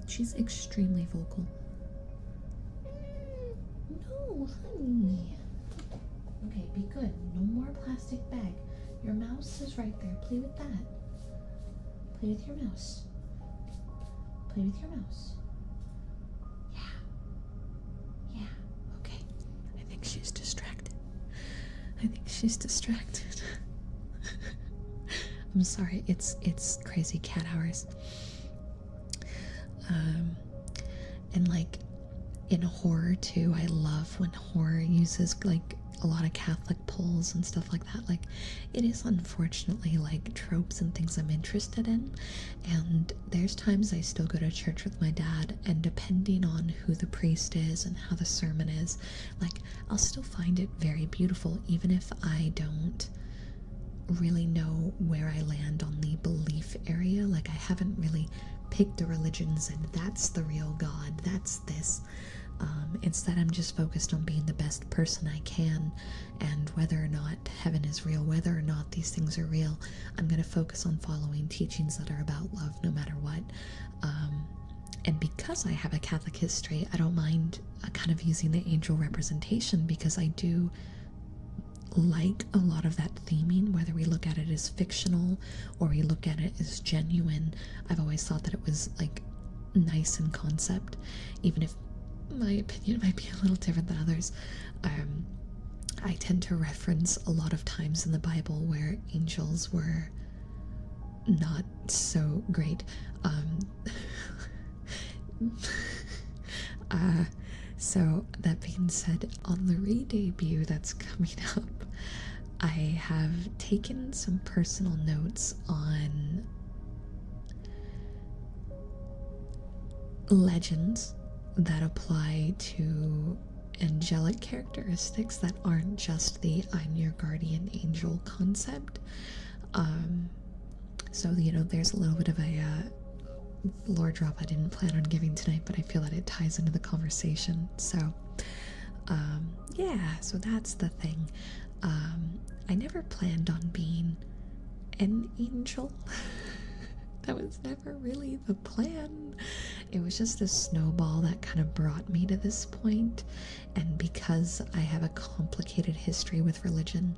She's extremely vocal. No, honey. Okay, be good. No more plastic bag. Your mouse is right there. Play with that. Play with your mouse. Play with your mouse. Yeah. Yeah. Okay. I think she's distracted. I think she's distracted. I'm sorry. It's crazy cat hours. And like in horror too, I love when horror uses like a lot of Catholic pulls and stuff like that. Like, it is unfortunately like tropes and things I'm interested in, and there's times I still go to church with my dad, and depending on who the priest is and how the sermon is, like, I'll still find it very beautiful, even if I don't really know where I land on the belief area. Like, I haven't really picked a religion and said that's the real God, that's this. Instead, I'm just focused on being the best person I can, and whether or not heaven is real, whether or not these things are real, I'm going to focus on following teachings that are about love no matter what. And because I have a Catholic history, I don't mind kind of using the angel representation, because I do like a lot of that theming, whether we look at it as fictional or we look at it as genuine. I've always thought that it was like nice in concept, even if my opinion might be a little different than others. I tend to reference a lot of times in the Bible where angels were not so great. So that being said, on the re-debut that's coming up, I have taken some personal notes on legends that apply to angelic characteristics that aren't just the I'm your guardian angel concept. So, you know, there's a little bit of a lore drop I didn't plan on giving tonight, but I feel that it ties into the conversation. So, yeah, so that's the thing. I never planned on being an angel. That was never really the plan. It was just a snowball that kind of brought me to this point. And because I have a complicated history with religion,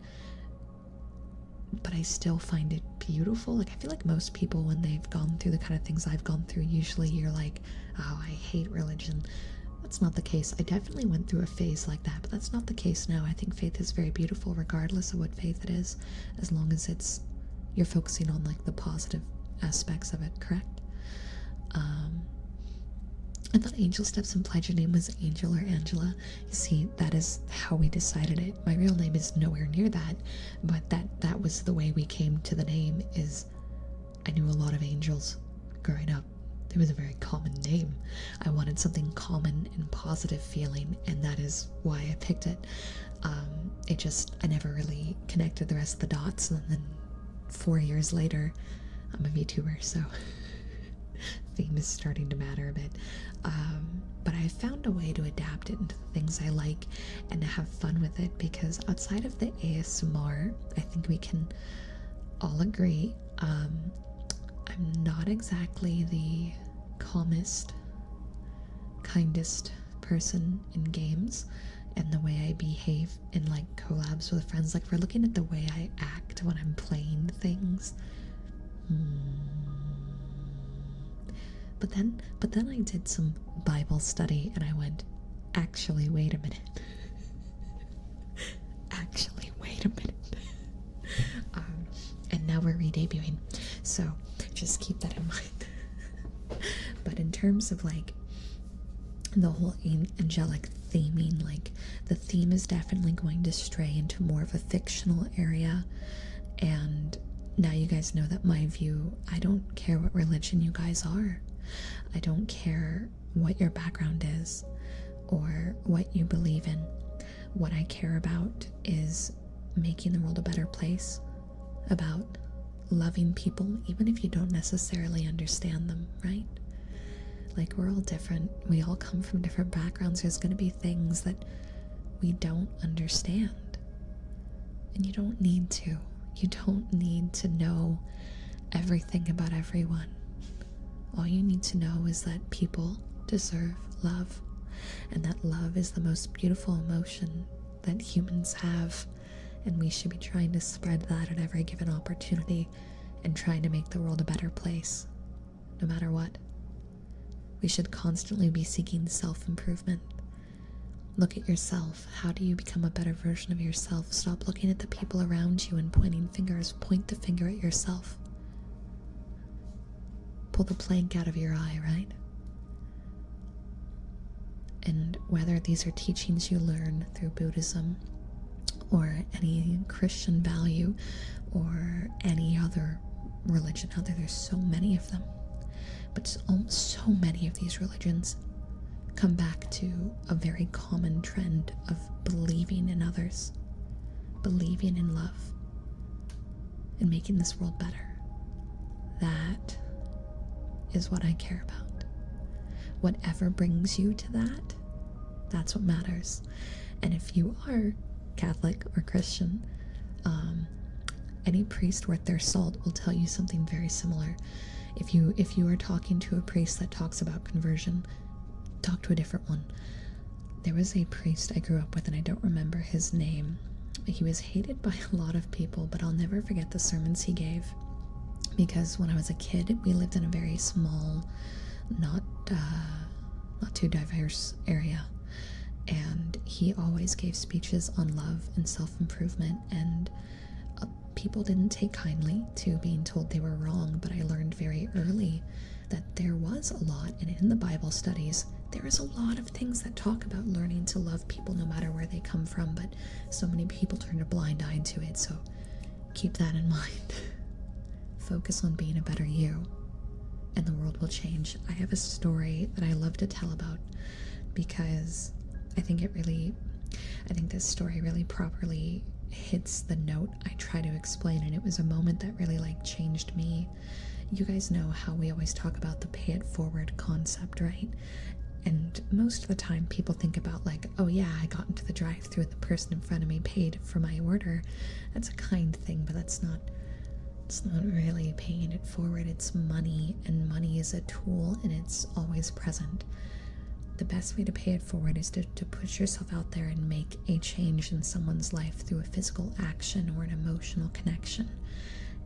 but I still find it beautiful. Like, I feel like most people, when they've gone through the kind of things I've gone through, usually you're like, oh, I hate religion. That's not the case. I definitely went through a phase like that, but that's not the case now. I think faith is very beautiful regardless of what faith it is, as long as you're focusing on like the positive aspects of it, correct? I thought Angel Steps implied your name was Angel or Angela. You see, that is how we decided it. My real name is nowhere near that, but that was the way we came to the name. Is I knew a lot of angels growing up. It was a very common name. I wanted something common and positive feeling, and that is why I picked it. I never really connected the rest of the dots, and then 4 years later, I'm a VTuber, so theme is starting to matter a bit. But I found a way to adapt it into the things I like and to have fun with it, because outside of the ASMR, I think we can all agree, I'm not exactly the calmest, kindest person in games, and the way I behave in like collabs with friends. Like, if we're looking at the way I act when I'm playing things, but then I did some Bible study and I went, actually, wait a minute. Actually, wait a minute. And now we're re-debuting, so just keep that in mind. But in terms of like the whole angelic theming, like, the theme is definitely going to stray into more of a fictional area. And now you guys know that my view, I don't care what religion you guys are. I don't care what your background is or what you believe in. What I care about is making the world a better place, about loving people, even if you don't necessarily understand them, right? Like, we're all different. We all come from different backgrounds. There's going to be things that we don't understand. And you don't need to. You don't need to know everything about everyone. All you need to know is that people deserve love, and that love is the most beautiful emotion that humans have, and we should be trying to spread that at every given opportunity and trying to make the world a better place, no matter what. We should constantly be seeking self-improvement. Look at yourself. How do you become a better version of yourself? Stop looking at the people around you and pointing fingers. Point the finger at yourself. Pull the plank out of your eye, right? And whether these are teachings you learn through Buddhism or any Christian value or any other religion out there, there's so many of them. But so many of these religions come back to a very common trend of believing in others, believing in love, and making this world better. That is what I care about. Whatever brings you to that, that's what matters. And if you are Catholic or Christian, any priest worth their salt will tell you something very similar. If you are talking to a priest that talks about conversion, talk to a different one. There was a priest I grew up with, and I don't remember his name. He was hated by a lot of people, but I'll never forget the sermons he gave, because when I was a kid, we lived in a very small, not too diverse area, and he always gave speeches on love and self-improvement, and people didn't take kindly to being told they were wrong. But I learned very early that there was a lot, and in the Bible studies there is a lot of things that talk about learning to love people no matter where they come from, but so many people turn a blind eye to it. So keep that in mind. Focus on being a better you, and the world will change. I have a story that I love to tell about, because I think this story really properly hits the note I try to explain, and it was a moment that really changed me. You guys know how we always talk about the pay it forward concept, right? And most of the time people think about oh yeah, I got into the drive-thru and the person in front of me paid for my order. That's a kind thing, but it's not really paying it forward. It's money, and money is a tool, and it's always present. The best way to pay it forward is to push yourself out there and make a change in someone's life through a physical action or an emotional connection.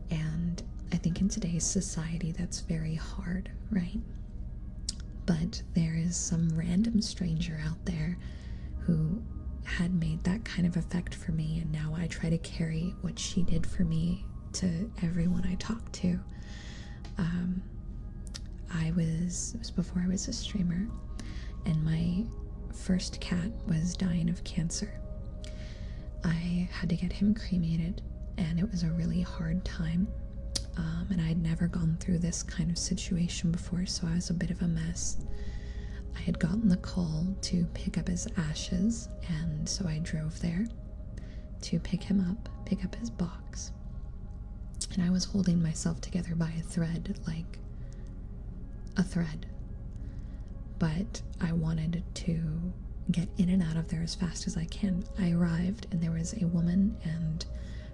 And I think in today's society that's very hard, right? But there is some random stranger out there who had made that kind of effect for me, and now I try to carry what she did for me to everyone I talk to. It was before I was a streamer, and my first cat was dying of cancer. I had to get him cremated, and it was a really hard time. And I'd never gone through this kind of situation before, so I was a bit of a mess. I had gotten the call to pick up his ashes, and so I drove there to pick up his box. And I was holding myself together by a thread, but I wanted to get in and out of there as fast as I can. I arrived, and there was a woman and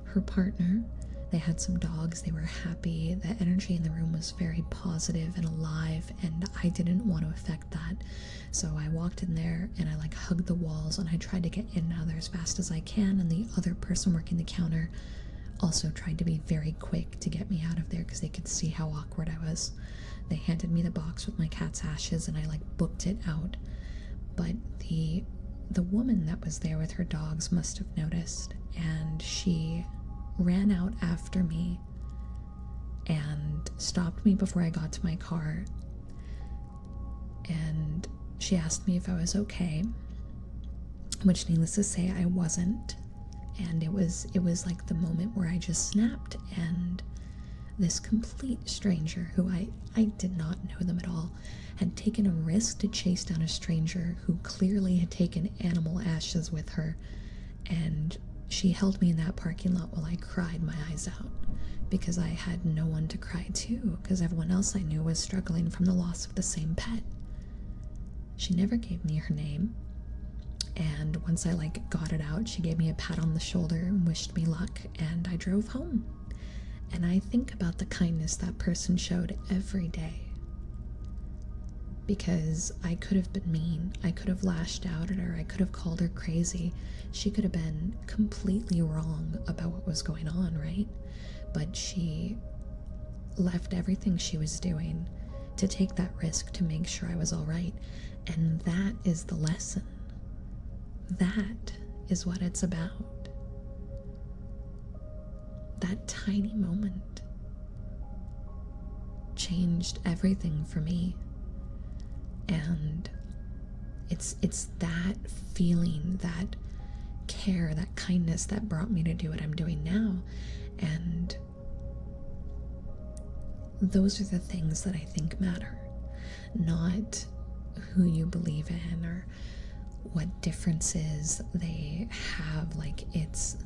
her partner. They had some dogs. They were happy. The energy in the room was very positive and alive, and I didn't want to affect that. So I walked in there, and I hugged the walls, and I tried to get in and out of there as fast as I can, and the other person working the counter also tried to be very quick to get me out of there, because they could see how awkward I was. They handed me the box with my cat's ashes, and I booked it out. But the woman that was there with her dogs must have noticed, and she ran out after me and stopped me before I got to my car, and she asked me if I was okay, which, needless to say, I wasn't. And it was the moment where I just snapped, and this complete stranger, who I did not know them at all, had taken a risk to chase down a stranger who clearly had taken animal ashes with her, and she held me in that parking lot while I cried my eyes out, because I had no one to cry to, because everyone else I knew was struggling from the loss of the same pet. She never gave me her name, and once I got it out, she gave me a pat on the shoulder and wished me luck, and I drove home. And I think about the kindness that person showed every day. because I could have been mean. I could have lashed out at her. I could have called her crazy. She could have been completely wrong about what was going on, right? But she left everything she was doing to take that risk to make sure I was all right. And that is the lesson. That is what it's about. That tiny moment changed everything for me. And it's that feeling, that care, that kindness that brought me to do what I'm doing now. And those are the things that I think matter, not who you believe in or what differences they have. Like, it's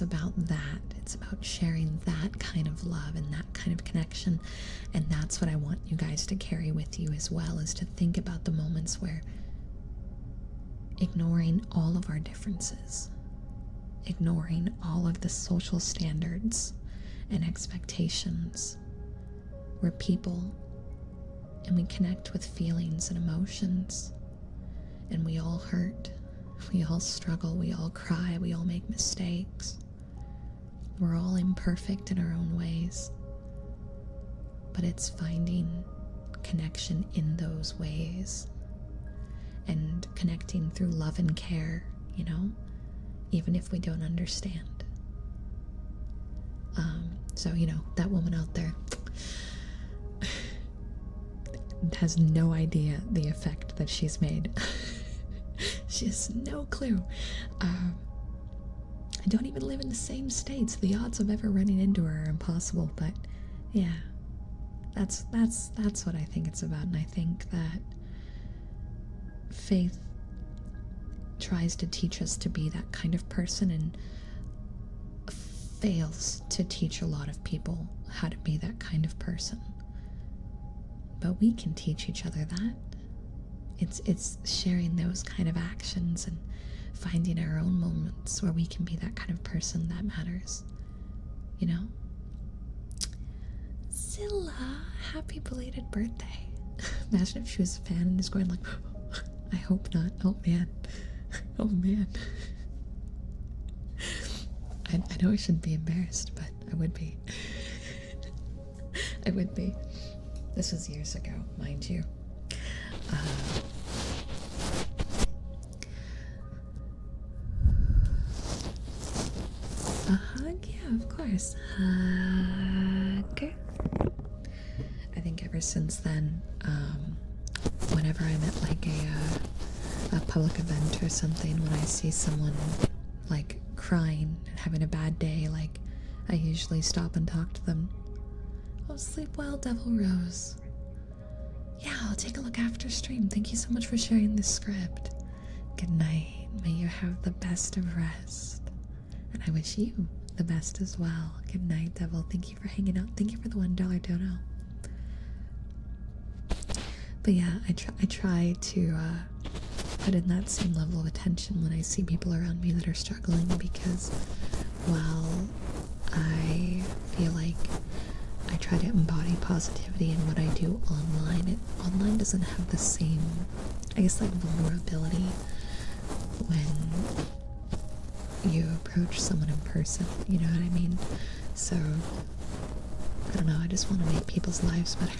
about that. It's about sharing that kind of love and that kind of connection. And that's what I want you guys to carry with you as well, is to think about the moments where ignoring all of our differences, ignoring all of the social standards and expectations, we're people, and we connect with feelings and emotions, and we all hurt, we all struggle, we all cry, we all make mistakes. We're all imperfect in our own ways, but it's finding connection in those ways and connecting through love and care, you know, even if we don't understand. So, you know, that woman out there has no idea the effect that she's made. She has no clue. I don't even live in the same states. The odds of ever running into her are impossible. But yeah, that's what I think it's about. And I think that faith tries to teach us to be that kind of person and fails to teach a lot of people how to be that kind of person. But we can teach each other that. It's sharing those kind of actions and finding our own moments where we can be that kind of person that matters, you know? Zilla, happy belated birthday. Imagine if she was a fan and is going like, I hope not. Oh man. Oh man. I know I shouldn't be embarrassed, but I would be. I would be. This was years ago, mind you. A hug? Yeah, of course. Hug. I think ever since then, whenever I'm at like a public event or something, when I see someone like crying and having a bad day, like I usually stop and talk to them. Oh, sleep well, Devil Rose. Yeah, I'll take a look after stream. Thank you so much for sharing this script. Good night. May you have the best of rest. And I wish you the best as well. Good night, Devil. Thank you for hanging out. Thank you for the $1 dono. But yeah, I try to put in that same level of attention when I see people around me that are struggling, because while I feel like I try to embody positivity in what I do online, online doesn't have the same, I guess, like vulnerability when you approach someone in person, you know what I mean? So, I don't know, I just want to make people's lives better.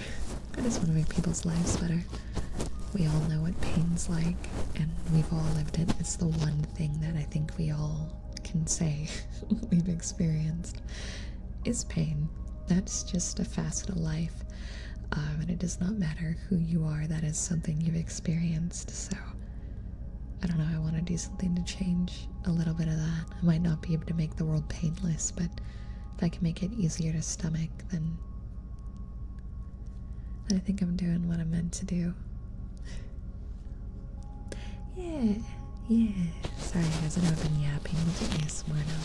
I just want to make people's lives better. We all know what pain's like, and we've all lived it. It's the one thing that I think we all can say we've experienced is pain. That's just a facet of life, and it does not matter who you are, that is something you've experienced. So I don't know, I want to do something to change a little bit of that. I might not be able to make the world painless, but if I can make it easier to stomach, then I think I'm doing what I'm meant to do. Yeah. Sorry guys, I know I've been yapping. We'll do ASMR now.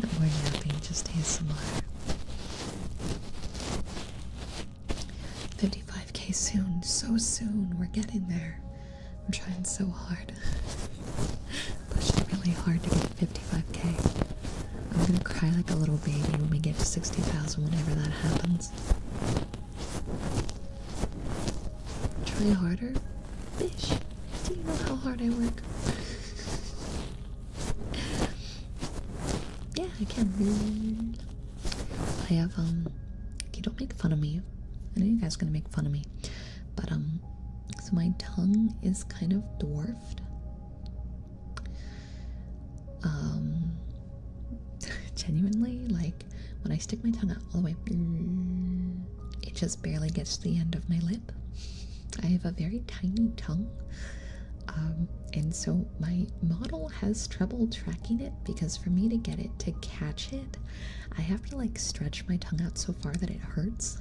No more yapping, just ASMR. 55k soon, so soon. We're getting there. I'm trying so hard. Pushing really hard to get to 55k. I'm gonna cry like a little baby when we get to 60,000, whenever that happens. try harder? Bish, do you know how hard I work? Yeah, I can. I have, okay, don't make fun of me. I know you guys are gonna make fun of me. But, so my tongue is kind of dwarfed. Genuinely, like, when I stick my tongue out all the way, it just barely gets to the end of my lip. I have a very tiny tongue. And so my model has trouble tracking it because for me to get it to catch it, I have to like stretch my tongue out so far that it hurts.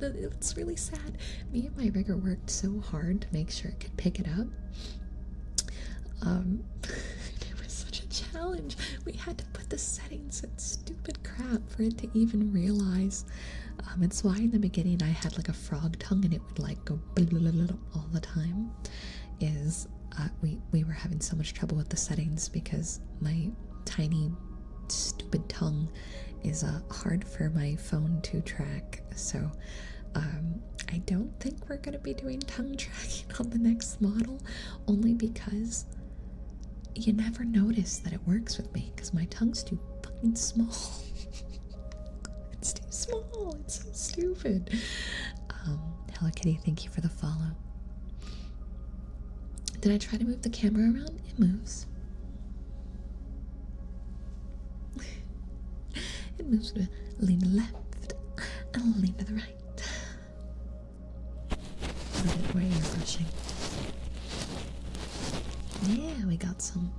It's really sad. Me and my rigger worked so hard to make sure it could pick it up. It was such a challenge. We had to put the settings and stupid crap for it to even realize. It's why in the beginning I had like a frog tongue and it would like go all the time. We were having so much trouble with the settings because my tiny stupid tongue is hard for my phone to track. So I don't think we're going to be doing tongue tracking on the next model, only because you never notice that it works with me because my tongue's too fucking small. It's too small. It's so stupid. Hello Kitty, thank you for the follow. Did I try to move the camera around? It moves. It moves to lean to the left and lean to the right. Where you're brushing. Yeah, we got some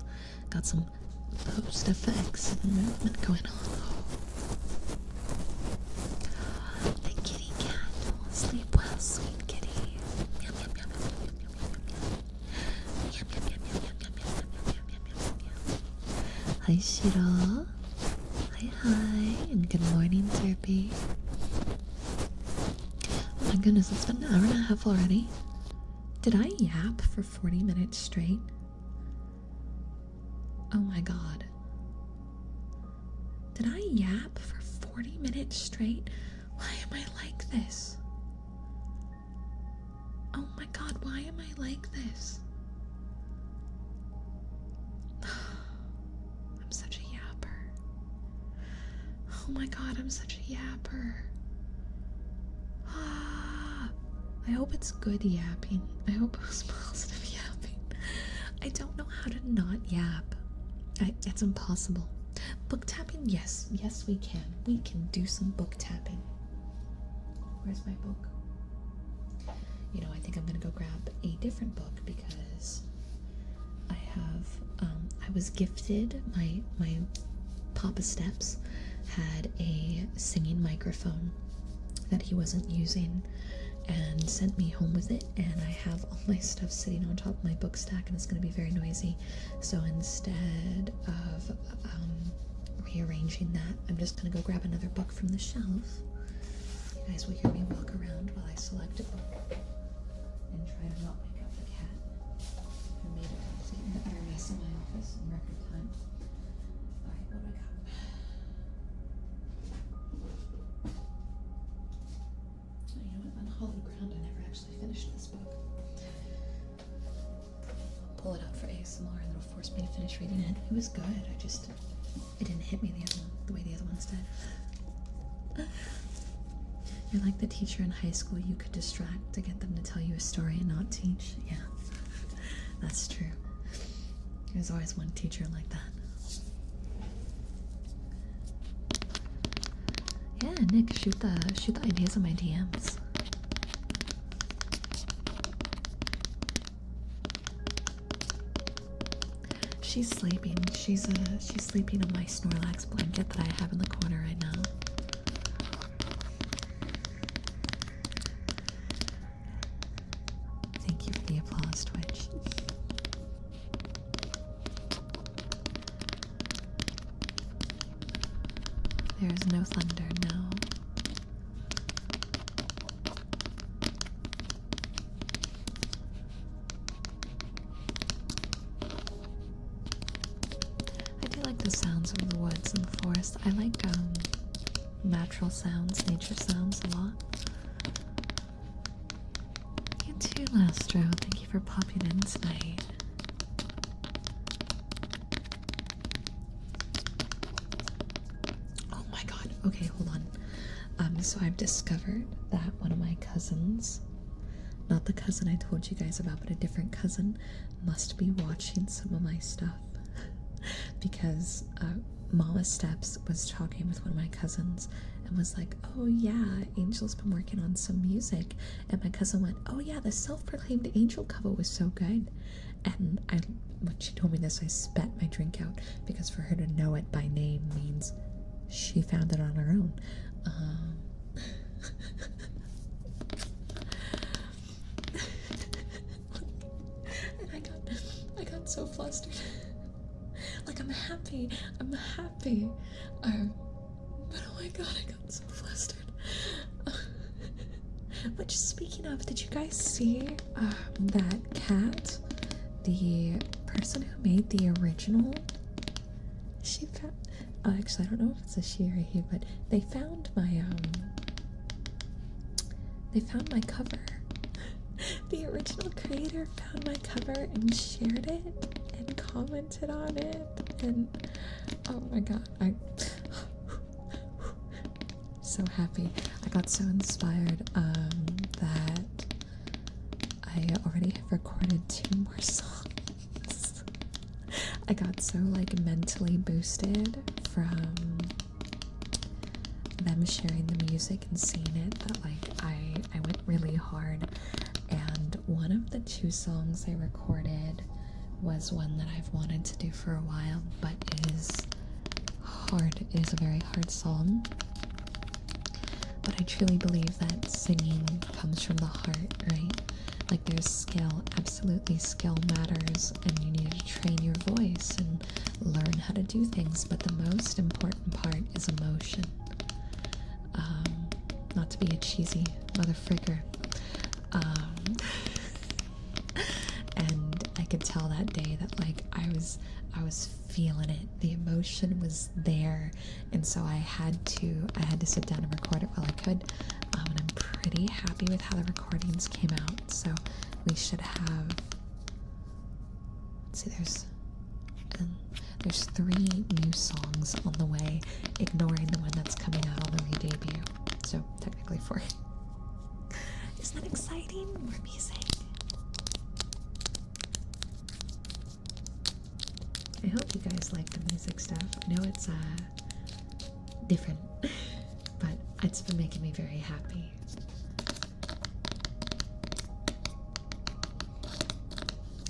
post effects and movement going on. The kitty cat will sleep well, sweet kitty. Yum, yum, yum, yum, yum, yum, yum, yum, yum, yum, yum, yum, yum, yum, yum, yum, yum, yum, yum. Hi, Shiro. Hi, and good morning, Derpy. Oh my goodness, it's been an hour and a half already. Did I yap for 40 minutes straight? Oh my god. Did I yap for 40 minutes straight? Why am I like this? Oh my god, why am I like this? I'm such a yapper. Oh my god, I'm such a yapper. I hope it's good yapping. I hope it was positive yapping. I don't know how to not yap. It's impossible. Book tapping? Yes. Yes, we can. We can do some book tapping. Where's my book? You know, I think I'm gonna go grab a different book because I have, I was gifted, my Papa Steps had a singing microphone that he wasn't using and sent me home with it, and I have all my stuff sitting on top of my book stack and it's going to be very noisy. So instead of rearranging that, I'm just going to go grab another book from the shelf. You guys will hear me walk around while I select a book and try to not wake up the cat who made a complete and utter mess in my office in record time. Alright, what do I got? Unhallowed Ground, I never actually finished this book. I'll pull it out for ASMR and it'll force me to finish reading it. It was good, it didn't hit me the way the other ones did. You're like the teacher in high school you could distract to get them to tell you a story and not teach. Yeah, that's true. There's always one teacher like that. Yeah, Nick, shoot the ideas on my DMs. She's sleeping. She's sleeping in my Snorlax blanket that I have in the corner right now. Thank you for the applause, Twitch. There is no thunder, no. The sounds of the woods and the forest. I like natural sounds, nature sounds a lot. Astro, thank you for popping in tonight. Oh my god, okay, hold on. So I've discovered that one of my cousins, not the cousin I told you guys about, but a different cousin, must be watching some of my stuff. Because Mama Steps was talking with one of my cousins and was like, oh yeah, Angel's been working on some music. And my cousin went, oh yeah, the self-proclaimed Angel cover was so good. And when she told me this, I spat my drink out, because for her to know it by name means she found it on her own. And I got so flustered. Like, I'm happy, but oh my god, I got so flustered. Which, speaking of, did you guys see that cat, the person who made the original, she found, actually I don't know if it's a she or a he, but they found my cover. The original creator found my cover and shared it and commented on it, and oh my god, I so happy. I got so inspired that I already have recorded 2 more songs. I got so like mentally boosted from them sharing the music and seeing it that like I went really hard. And one of the 2 songs I recorded was one that I've wanted to do for a while, but it is hard. It is a very hard song. But I truly believe that singing comes from the heart, right? Like, there's skill, absolutely skill matters, and you need to train your voice and learn how to do things, but the most important part is emotion. Not to be a cheesy motherfricker. And I could tell that day that like I was feeling it. The emotion was there, and so I had to sit down and record it while I could. And I'm pretty happy with how the recordings came out. So we should have. Let's see, there's 3 new songs on the way, ignoring the one that's coming out on the re-debut. So technically 4. Isn't that exciting? More music. I hope you guys like the music stuff. I know it's different, but it's been making me very happy.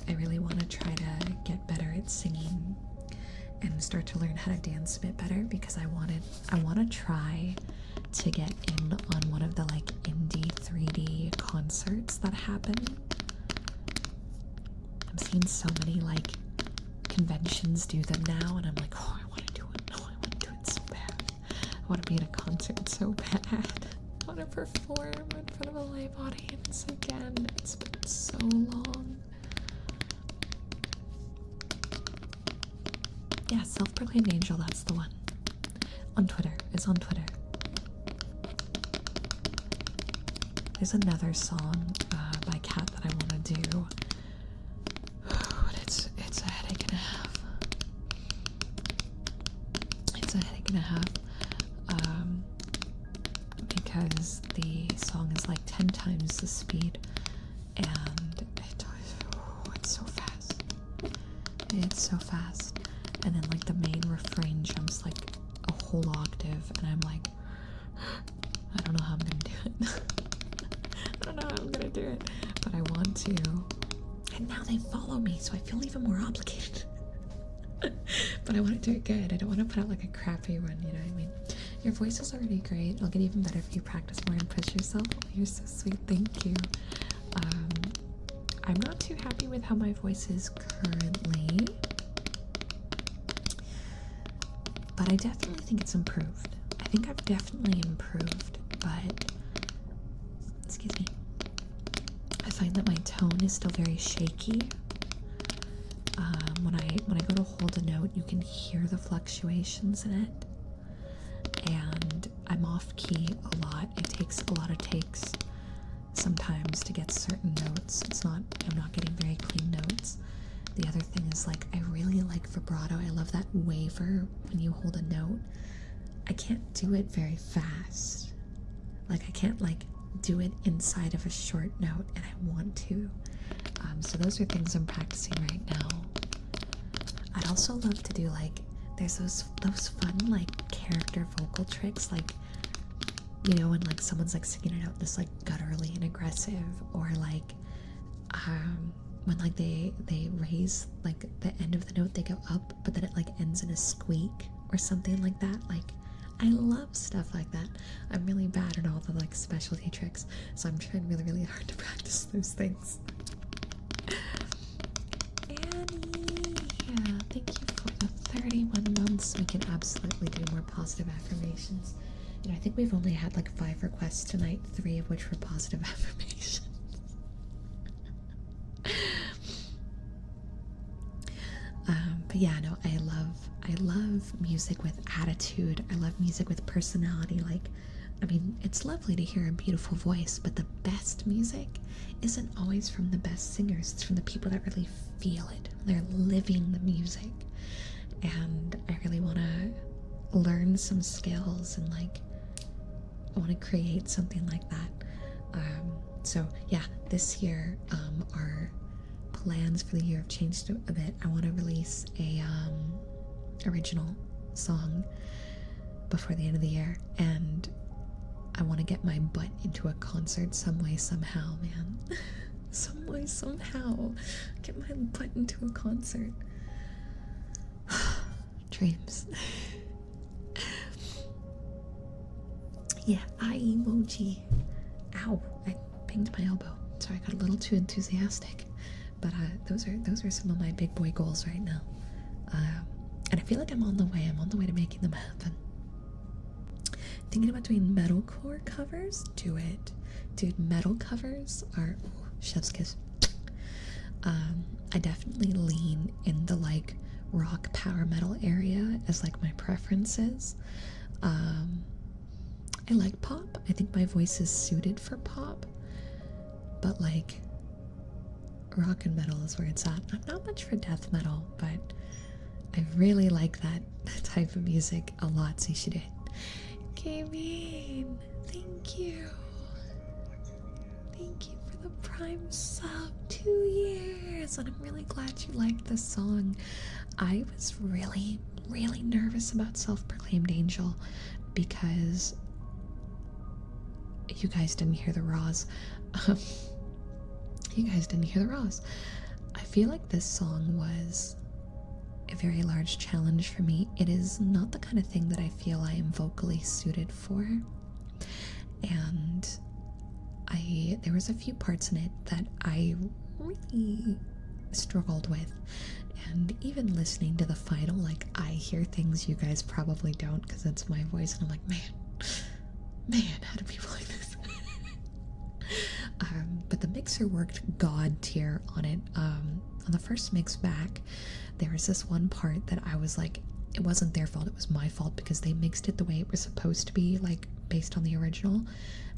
I really want to try to get better at singing and start to learn how to dance a bit better, because I want to try to get in on one of the like indie 3D concerts that happen. I'm seeing so many like conventions do them now, and I'm like, oh, I want to do it. No, I want to do it so bad. I want to be at a concert so bad. I want to perform in front of a live audience again. It's been so long. Yeah, self-proclaimed angel, that's the one. On Twitter. It's on Twitter. There's another song by Kat that I want to do. But it's a headache and a half. It's a headache and a half. Because the song is like 10 times the speed, and it's so fast. It's so fast. And then like the main refrain jumps like a whole octave, and I'm like, I don't know how I'm gonna do it. I don't know how I'm gonna do it, but I want to. And now they follow me, so I feel even more obligated. But I want to do it good. I don't want to put out like a crappy one, you know what I mean? Your voice is already great. It'll get even better if you practice more and push yourself. Oh, you're so sweet. Thank you. I'm not too happy with how my voice is currently, but I definitely think it's improved. I think I've definitely improved, but excuse me, I find that my tone is still very shaky. When I go to hold a note, you can hear the fluctuations in it, and I'm off key a lot. It takes a lot of takes, sometimes to get certain notes. I'm not getting very clean notes. The other thing is, like, I really like vibrato. I love that waver when you hold a note. I can't do it very fast. Like, I can't, like, do it inside of a short note, and I want to. So those are things I'm practicing right now. I'd also love to do, like, there's those fun, like, character vocal tricks, like, you know, when, like, someone's, like, singing it out just, like, gutturally and aggressive, or, like, when, like, they raise, like, the end of the note, they go up, but then it, like, ends in a squeak, or something like that. Like, I love stuff like that. I'm really bad at all the, like, specialty tricks, so I'm trying really, really hard to practice those things. Annie, yeah, thank you for the 31 months. We can absolutely do more positive affirmations. You know, I think we've only had, like, 5 requests tonight, 3 of which were positive affirmations. But yeah, no, I love music with attitude. I love music with personality. Like, I mean, it's lovely to hear a beautiful voice, but the best music isn't always from the best singers. It's from the people that really feel it. They're living the music. And I really want to learn some skills, and, like, I want to create something like that. So yeah, this year, our plans for the year have changed a bit. I want to release a original song before the end of the year, and I want to get my butt into a concert some way, somehow, man. Some way, somehow. Get my butt into a concert. Dreams. Yeah, eye emoji. Ow, I banged my elbow. Sorry, I got a little too enthusiastic. But those are some of my big boy goals right now. And I feel like I'm on the way. I'm on the way to making them happen. Thinking about doing metalcore covers? Do it. Dude, metal covers are... Ooh, chef's kiss. I definitely lean in the, like, rock power metal area as, like, my preferences. I like pop. I think my voice is suited for pop. But, like, rock and metal is where it's at. I'm not much for death metal, but I really like that type of music a lot, so you should do it. Kevin, thank you. Thank you for the Prime sub. 2 years, and I'm really glad you liked this song. I was really, really nervous about Self-Proclaimed Angel because you guys didn't hear the raws. You guys didn't hear the raws. I feel like this song was a very large challenge for me. It is not the kind of thing that I feel I am vocally suited for. And there was a few parts in it that I really struggled with. And even listening to the final, like, I hear things you guys probably don't because it's my voice, and I'm like, man, how do people like this? But the mixer worked god tier on it. On the first mix back, there was this one part that I was like, it wasn't their fault, it was my fault, because they mixed it the way it was supposed to be, like, based on the original.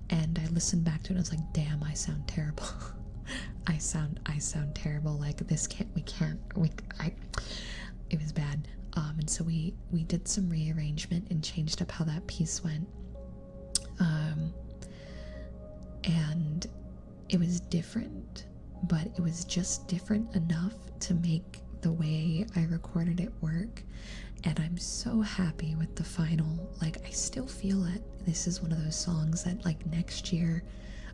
And I listened back to it and I was like, damn, I sound terrible. I sound terrible. Like, it was bad. And so we did some rearrangement and changed up how that piece went. And it was different, but it was just different enough to make the way I recorded it work. And I'm so happy with the final. Like, I still feel that this is one of those songs that, like, next year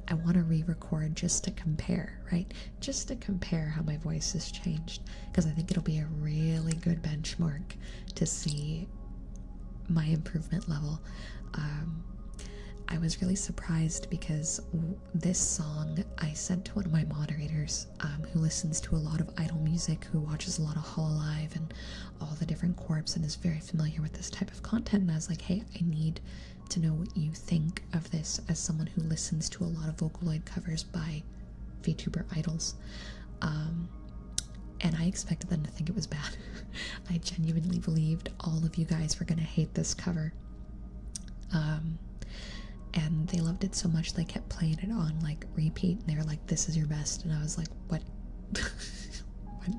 I want to re-record just to compare, right? Just to compare how my voice has changed, because I think it'll be a really good benchmark to see my improvement level. I was really surprised because this song I sent to one of my moderators who listens to a lot of idol music, who watches a lot of Hololive and all the different corps, and is very familiar with this type of content. And I was like, hey, I need to know what you think of this as someone who listens to a lot of Vocaloid covers by VTuber idols. And I expected them to think it was bad. I genuinely believed all of you guys were going to hate this cover. and they loved it so much they kept playing it on like repeat, and they were like, "This is your best," and I was like, "What?" What?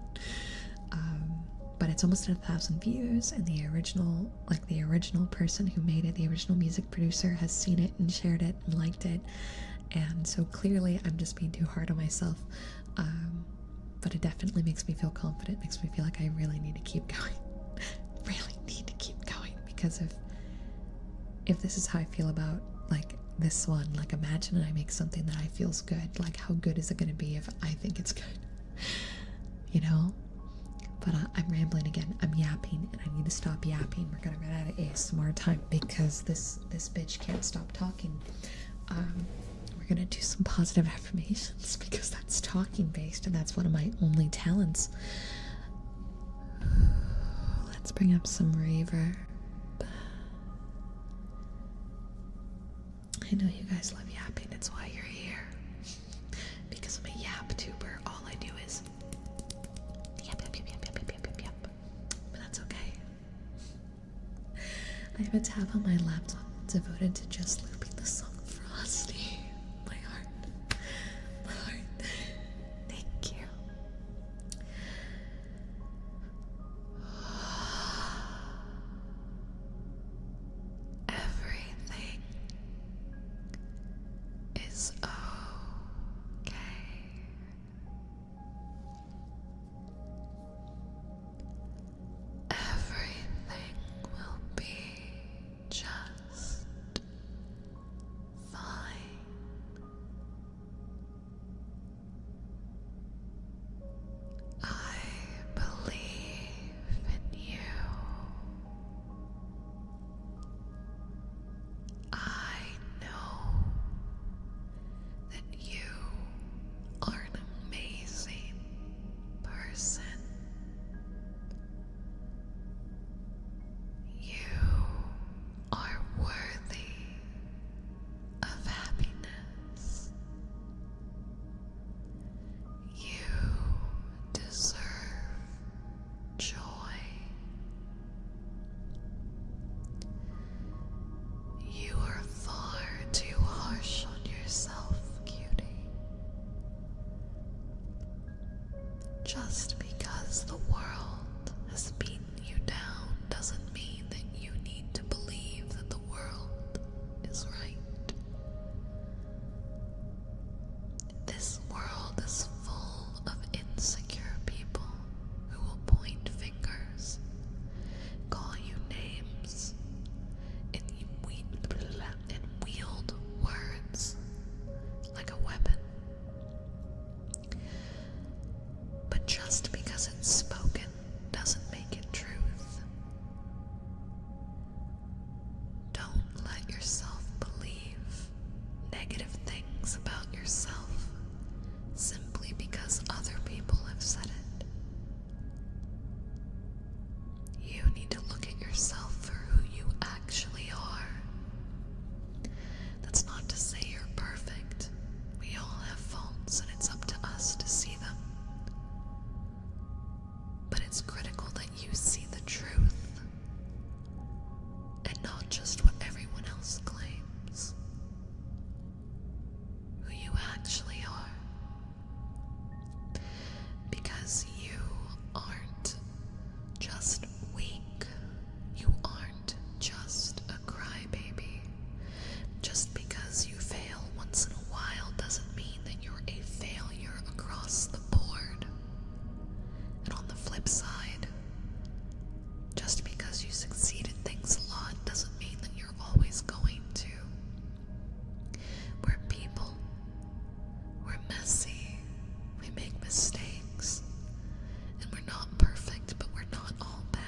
But it's almost at 1,000 views, and the original person who made it, the original music producer, has seen it and shared it and liked it. And so clearly I'm just being too hard on myself, but it definitely makes me feel confident, makes me feel like I really need to keep going. Really need to keep going, because if this is how I feel about like this one, like imagine I make something that I feels good, like how good is it going to be if I think it's good, you know? But I'm rambling again. I'm yapping, and I need to stop yapping. We're gonna run out of ASMR time because this bitch can't stop talking. We're gonna do some positive affirmations because that's talking based, and that's one of my only talents. Let's bring up some reverb. I know you guys love yapping. It's why you're here. Because I'm a yap tuber. All I do is yap, yap, yap, yap, yap, yap, yap, yap. But that's okay. I have a tab on my laptop devoted to just looping the song Frosty. My heart. My heart. Thank you. Everything is okay. Everything will be just fine. I believe in you. I know that you are an amazing person. You are worthy of happiness. You deserve joy. You are far too harsh on yourself, cutie. Just because the world has beaten you down doesn't mean that you need to believe that the world is right. This world is full of insecure people who will point fingers, call you names, and wield words like a weapon. But just because it's spoken doesn't make it truth. Don't let yourself believe negative things about yourself simply because other people have said it. You need to look at yourself for who you actually are. That's not to say you're perfect. We all have faults, and it's up to us to see them. But it's critical that you see the truth and not just what everyone else claims. Who you actually are. Because you aren't just weak. You aren't just a crybaby. Just because you fail once in a while doesn't mean that you're a failure across the board. And on the flip side, just because you succeed at things a lot doesn't mean that you're always going to. We're people. We're messy. We make mistakes. And we're not perfect, but we're not all bad.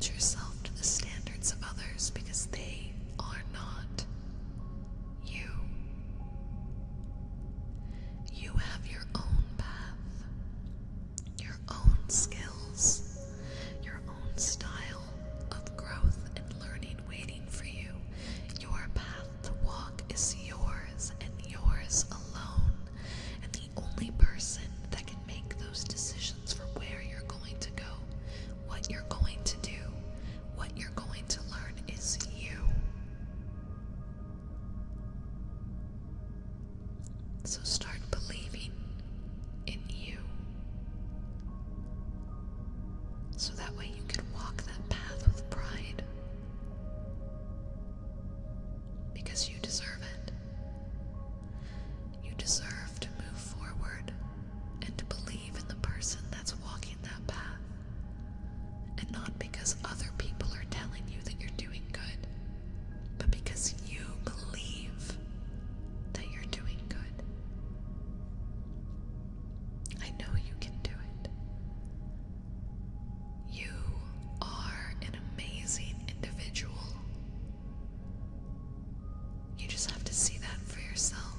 hold yourself to the standards of others because they are not you. You have your own path, your own skills, your own style of growth and learning waiting for you. Your path to walk is yours and yours alone. And the only person that can make those decisions for where you're going to go, what you're going to do, what you're going to learn is you. So start believing in you, so that way you can walk that path with pride, because you deserve it. You deserve to move forward and to believe in the person that's walking that path, and not because other people are telling you that you're doing good, but because you believe that you're doing good. I know you can do it. You are an amazing individual. You just have to see that for yourself.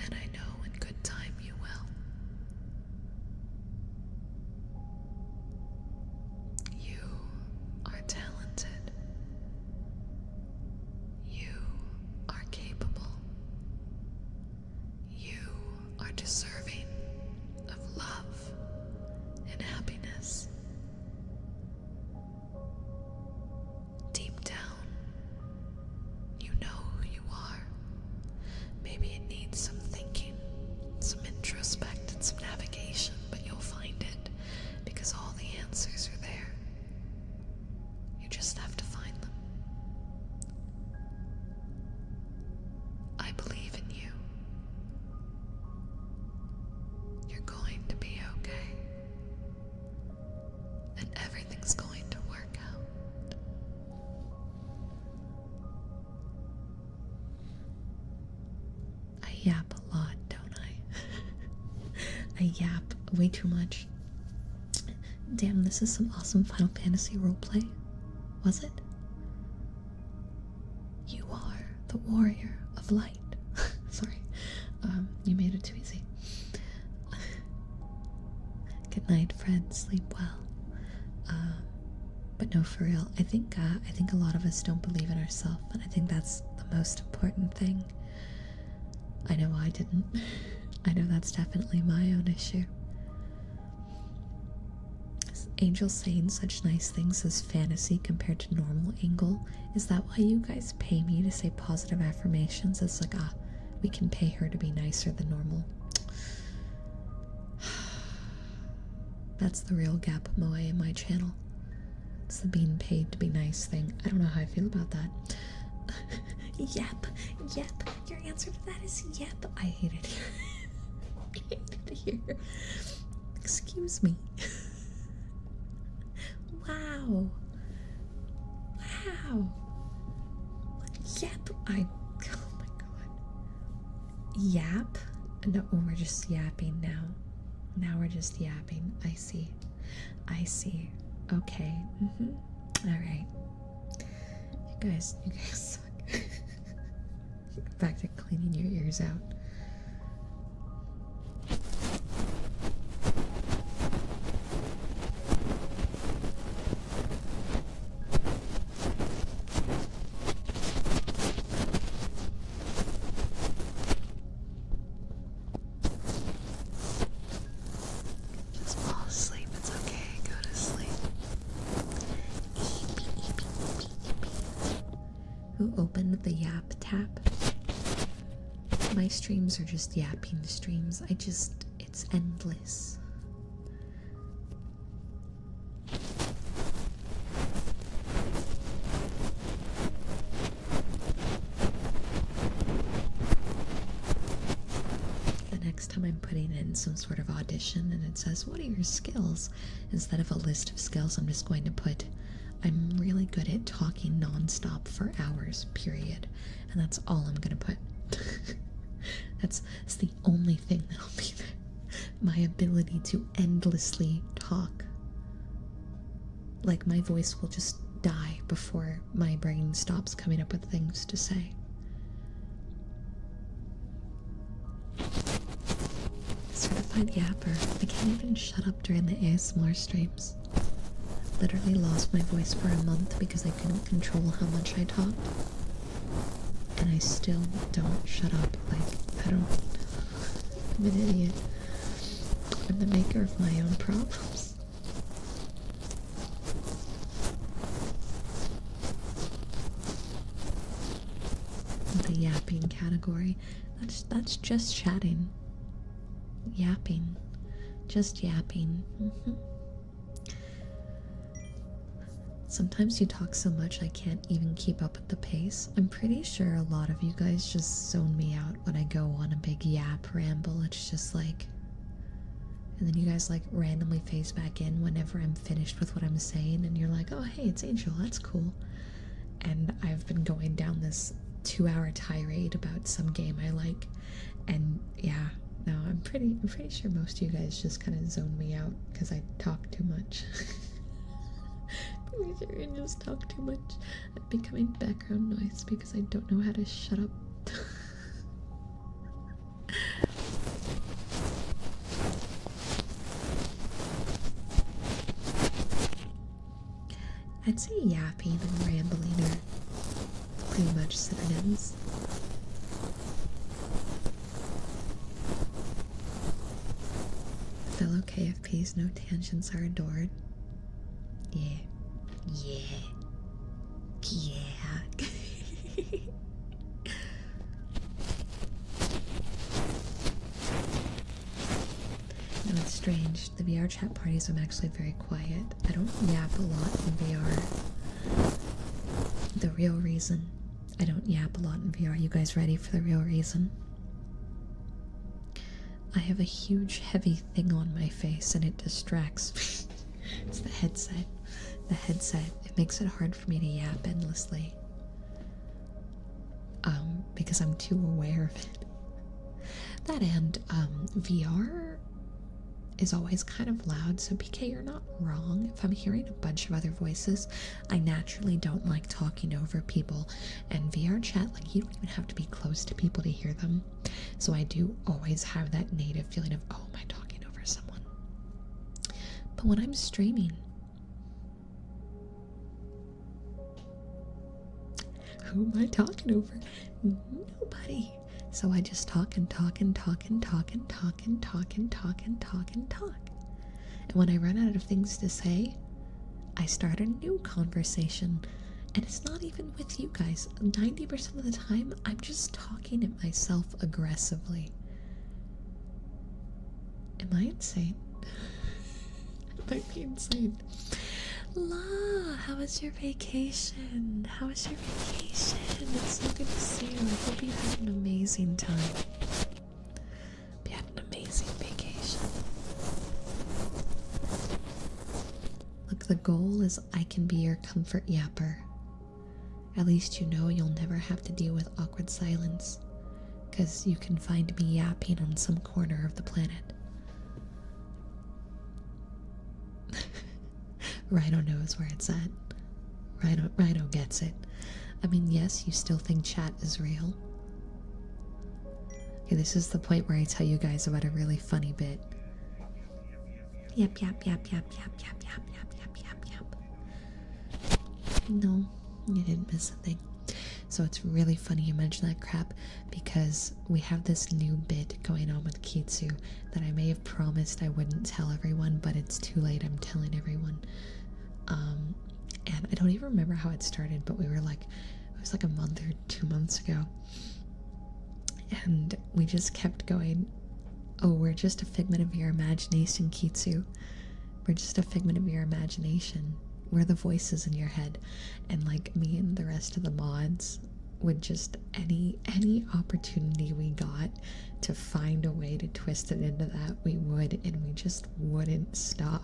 And I know in good time you will. You are talented. You are capable. You are deserving of love and happiness. Deep down, you know who you are. Maybe it needs some thinking, some introspect, and some navigation, but you'll find it because all the answers are there. You just have to find them. I believe in you. You're going to be okay. And everything's going to work out. I yap a lot, don't I? I yap way too much. Damn, this is some awesome Final Fantasy roleplay. Was it? You are the warrior of light. Sorry. You made it too easy. Good night, Fred. Sleep well. But no, for real, I think a lot of us don't believe in ourselves, and I think that's the most important thing. I know I didn't. I know that's definitely my own issue. Angel saying such nice things as fantasy compared to normal angle. Is that why you guys pay me to say positive affirmations? It's like, we can pay her to be nicer than normal. That's the real gap moe in my channel. It's the being paid to be nice thing. I don't know how I feel about that. Yep. Your answer to that is yep. I hate it here. I hate it here. Excuse me. Wow. Yep. Oh my god. Yap? No, we're just yapping now. Now we're just yapping. I see. Okay. Alright. You guys suck. Back to cleaning your ears out. Just fall asleep. It's okay. Go to sleep. Who opened the yap tap? My streams are just yapping streams. It's endless. The next time I'm putting in some sort of audition and it says, what are your skills? Instead of a list of skills, I'm just going to put, I'm really good at talking nonstop for hours, period. And that's all I'm gonna put. That's the only thing that'll be there. My ability to endlessly talk Like, my voice will just die before my brain stops coming up with things to say. Certified yapper. I can't even shut up during the ASMR streams. Literally lost my voice for a month because I couldn't control how much I talked. And I still don't shut up. Like, I don't... I'm an idiot. I'm the maker of my own problems. The yapping category. That's just chatting. Yapping. Just yapping. Sometimes you talk so much I can't even keep up with the pace. I'm pretty sure a lot of you guys just zone me out when I go on a big yap ramble. It's just like... And then you guys like randomly phase back in whenever I'm finished with what I'm saying, and you're like, oh hey, it's Angel, that's cool. And I've been going down this 2-hour tirade about some game I like, and yeah, no, I'm pretty sure most of you guys just kind of zone me out because I talk too much. Pretty sure I just talk too much. I'm becoming background noise because I don't know how to shut up. I'd say yapping and rambling are pretty much synonyms. Fellow KFPs, no tangents are adored. Yeah. Yeah. Yeah. No, it's strange. The VR chat parties, I'm actually very quiet. I don't yap a lot in VR. The real reason I don't yap a lot in VR. You guys ready for the real reason? I have a huge heavy thing on my face and it distracts me. It's the headset. The headset. It makes it hard for me to yap endlessly. Because I'm too aware of it. That and VR is always kind of loud, so PK, you're not wrong. If I'm hearing a bunch of other voices, I naturally don't like talking over people. And VR chat, like, you don't even have to be close to people to hear them. So I do always have that native feeling of, oh, am I talking over someone? But when I'm streaming, who am I talking over? Nobody. So I just talk and talk and talk and talk and talk and talk and talk and talk and talk. And when I run out of things to say, I start a new conversation. And it's not even with you guys. 90% of the time, I'm just talking at myself aggressively. Am I insane? I might be insane. La, how was your vacation? How was your vacation? It's so good to see you. I hope you had an amazing time. Hope you had an amazing vacation. Look, the goal is I can be your comfort yapper. At least you know you'll never have to deal with awkward silence, because you can find me yapping on some corner of the planet. Rhino knows where it's at. Rhino gets it. I mean, yes, you still think chat is real. Okay, this is the point where I tell you guys about a really funny bit. Yap, yap, yap, yap, yap, yap, yap, yap, yap, yap, yap. No, you didn't miss a thing. So it's really funny you mention that crap, because we have this new bit going on with Kitsu that I may have promised I wouldn't tell everyone, but it's too late, I'm telling everyone. And I don't even remember how it started, but we were like, it was like a month or 2 months ago. And we just kept going, oh, we're just a figment of your imagination, Kitsu. We're just a figment of your imagination. We're the voices in your head. And like me and the rest of the mods would just, any opportunity we got to find a way to twist it into that, we would, and we just wouldn't stop.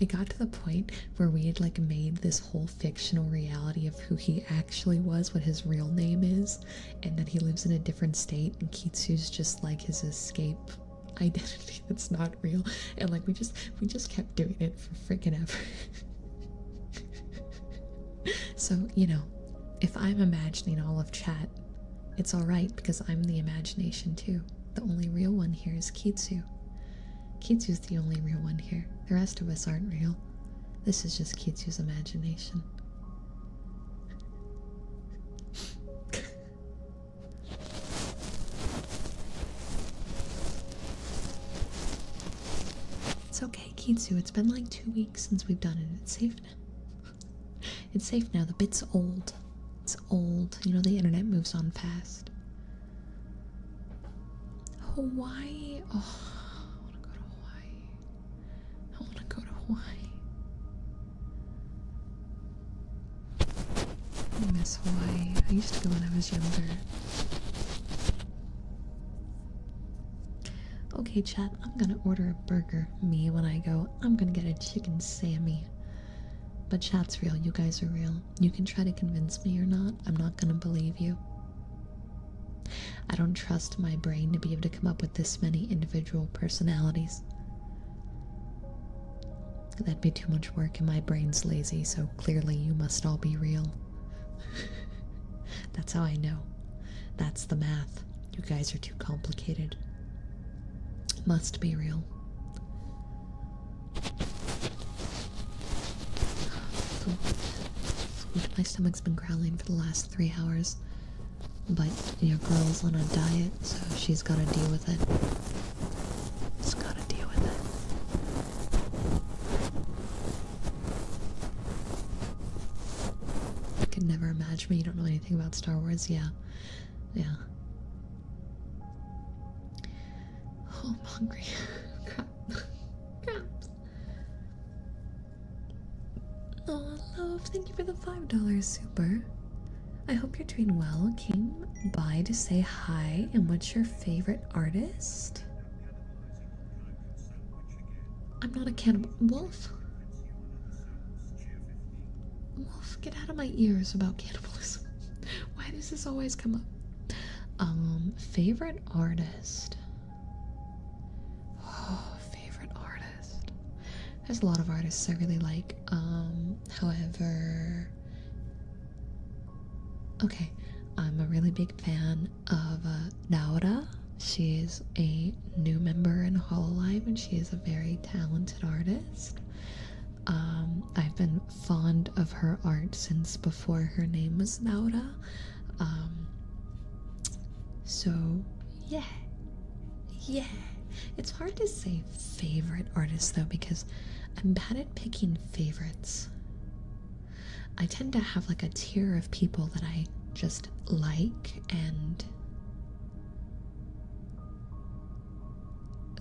It got to the point where we had like made this whole fictional reality of who he actually was, what his real name is, and that he lives in a different state, and Kitsu's just like his escape identity that's not real, and like we just kept doing it for freaking ever. So, you know, if I'm imagining all of chat, it's alright because I'm the imagination too. The only real one here is Kitsu. Kitsu's the only real one here. The rest of us aren't real. This is just Kitsu's imagination. It's okay, Kitsu. It's been like 2 weeks since we've done it. It's safe now. It's safe now. The bit's old. It's old. You know, the internet moves on fast. Hawaii. Oh, I want to go to Hawaii. I want to go to Hawaii. I miss Hawaii. I used to go when I was younger. Okay, chat, I'm gonna order a burger. Me, when I go, I'm gonna get a chicken Sammy. But chat's real, you guys are real. You can try to convince me or not, I'm not gonna believe you. I don't trust my brain to be able to come up with this many individual personalities. That'd be too much work and my brain's lazy, so clearly you must all be real. That's how I know. That's the math. You guys are too complicated. Must be real. Food. My stomach's been growling for the last 3 hours. But your girl's on a diet, so she's gotta deal with it. Just gotta deal with it. You can never imagine me. You don't know anything about Star Wars. Yeah. Yeah. Oh, I'm hungry. Crap. Crap. Oh, love, thank you for the $5 super. I hope you're doing well. Came by to say hi, and what's your favorite artist? I'm not a cannibal. Wolf? Wolf, get out of my ears about cannibalism. Why does this always come up? Favorite artist? Oh, favorite artist. There's a lot of artists I really like. However, okay, I'm a really big fan of Naura. She is a new member in Hololive, and she is a very talented artist. I've been fond of her art since before her name was Naura. So, yeah. Yeah. It's hard to say favorite artist, though, because I'm bad at picking favorites. I tend to have like a tier of people that I just like, and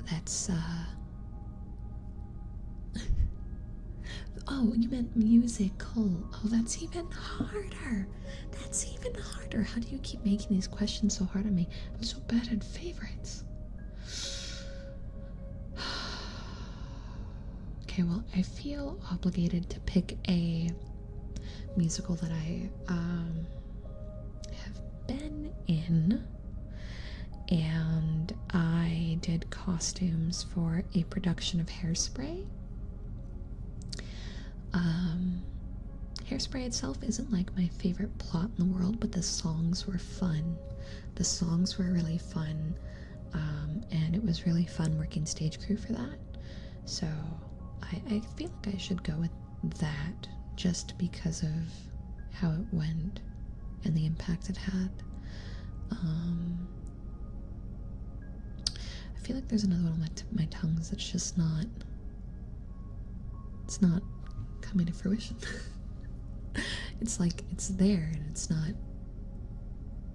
that's oh, you meant musical. Oh, that's even harder. That's even harder. How do you keep making these questions so hard on me? I'm so bad at favorites. Okay, well, I feel obligated to pick a musical that I have been in, and I did costumes for a production of Hairspray. Hairspray itself isn't like my favorite plot in the world, but the songs were fun. The songs were really fun, and it was really fun working stage crew for that. So I feel like I should go with that just because of how it went and the impact it had. I feel like there's another one on my tongues that's just not, it's not coming to fruition. It's like it's there and it's not,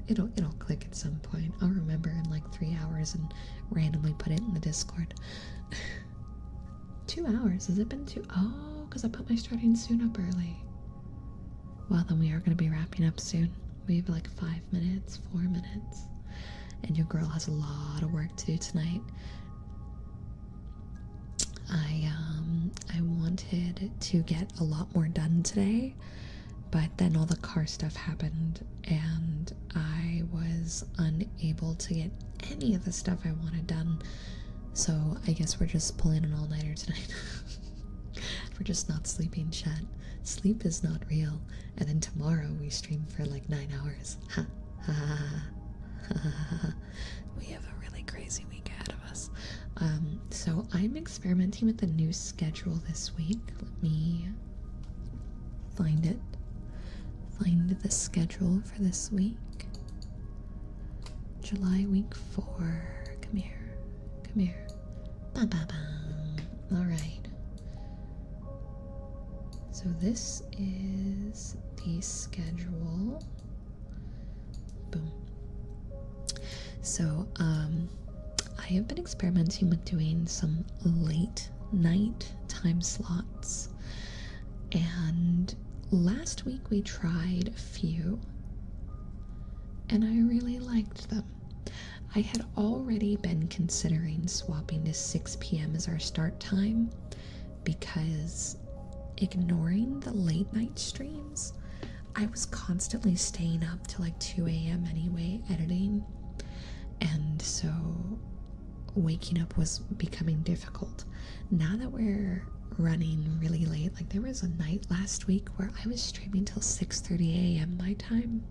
it'll click at some point. I'll remember in like 3 hours and randomly put it in the Discord. 2 hours? Has it been 2? Oh, because I put my starting soon up early. Well, then we are going to be wrapping up soon. We have like 5 minutes, 4 minutes. And your girl has a lot of work to do tonight. I wanted to get a lot more done today, but then all the car stuff happened and I was unable to get any of the stuff I wanted done So I guess we're just pulling an all-nighter tonight. We're just not sleeping, chat. Sleep is not real. And then tomorrow we stream for like 9 hours. Ha ha ha ha. We have a really crazy week ahead of us. So I'm experimenting with a new schedule this week. Let me find it. Find the schedule for this week. July week 4. Come here. Come here. Ba ba ba. Alright. So this is the schedule. Boom. So, I have been experimenting with doing some late night time slots. And last week we tried a few, and I really liked them. I had already been considering swapping to 6 p.m. as our start time because ignoring the late night streams, I was constantly staying up till like 2 a.m. anyway, editing. And so waking up was becoming difficult. Now that we're running really late, like there was a night last week where I was streaming till 6:30 a.m. my time.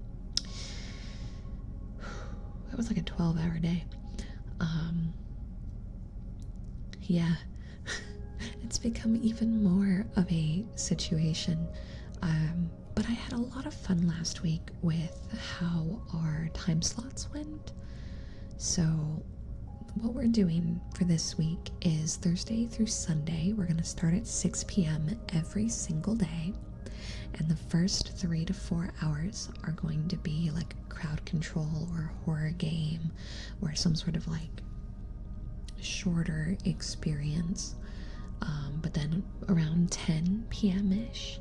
That was like a 12-hour day. Yeah. It's become even more of a situation. But I had a lot of fun last week with how our time slots went. So what we're doing for this week is Thursday through Sunday. We're going to start at 6 p.m. every single day. And the first 3 to 4 hours are going to be like crowd control or horror game or some sort of like shorter experience. But then around 10 p.m.-ish,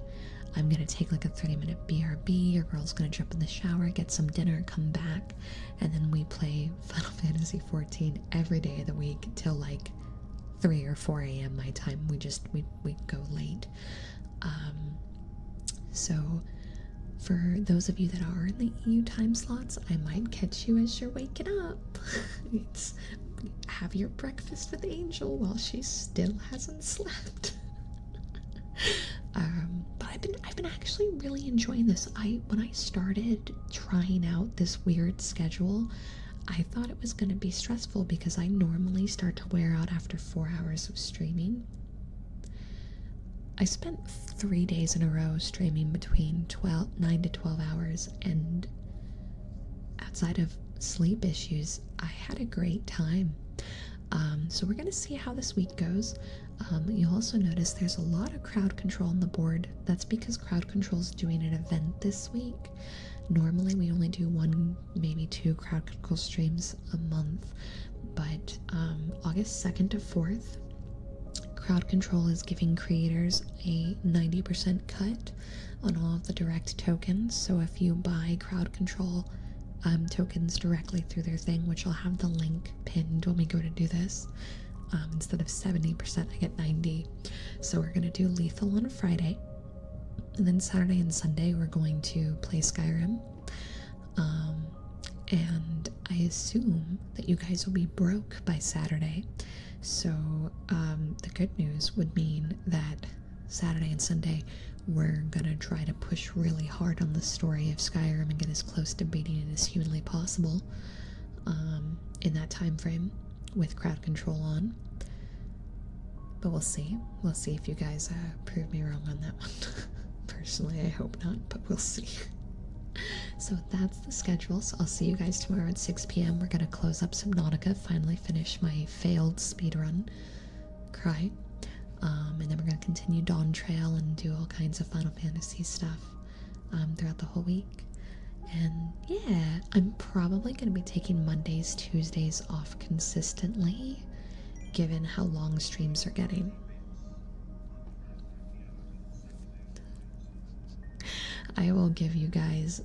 I'm going to take like a 30-minute BRB. Your girl's going to jump in the shower, get some dinner, come back, and then we play Final Fantasy XIV every day of the week till like 3 or 4 a.m. my time. We go late. So for those of you that are in the EU time slots, I might catch you as you're waking up. It's have your breakfast with Angel while she still hasn't slept. But I've been actually really enjoying this. When I started trying out this weird schedule, I thought it was going to be stressful because I normally start to wear out after 4 hours of streaming. I spent 3 days in a row streaming between 9 to 12 hours, and outside of sleep issues, I had a great time. So we're going to see how this week goes. You'll also notice there's a lot of crowd control on the board. That's because crowd control is doing an event this week. Normally we only do 1, maybe 2 crowd control streams a month, but August 2nd to 4th, crowd control is giving creators a 90% cut on all of the direct tokens. So if you buy crowd control tokens directly through their thing, which I'll have the link pinned when we go to do this, instead of 70%, I get 90. So we're going to do Lethal on Friday, and then Saturday and Sunday we're going to play Skyrim. And I assume that you guys will be broke by Saturday. So the good news would mean that Saturday and Sunday we're gonna try to push really hard on the story of Skyrim and get as close to beating it as humanly possible in that time frame with crowd control on. But we'll see. We'll see if you guys prove me wrong on that one. Personally, I hope not, but we'll see. So that's the schedule. So I'll see you guys tomorrow at 6 p.m. We're gonna close up Subnautica, finally finish my failed speedrun. Cry. And then we're going to continue Dawn Trail and do all kinds of Final Fantasy stuff throughout the whole week. And yeah, I'm probably going to be taking Mondays, Tuesdays off consistently, given how long streams are getting. I will give you guys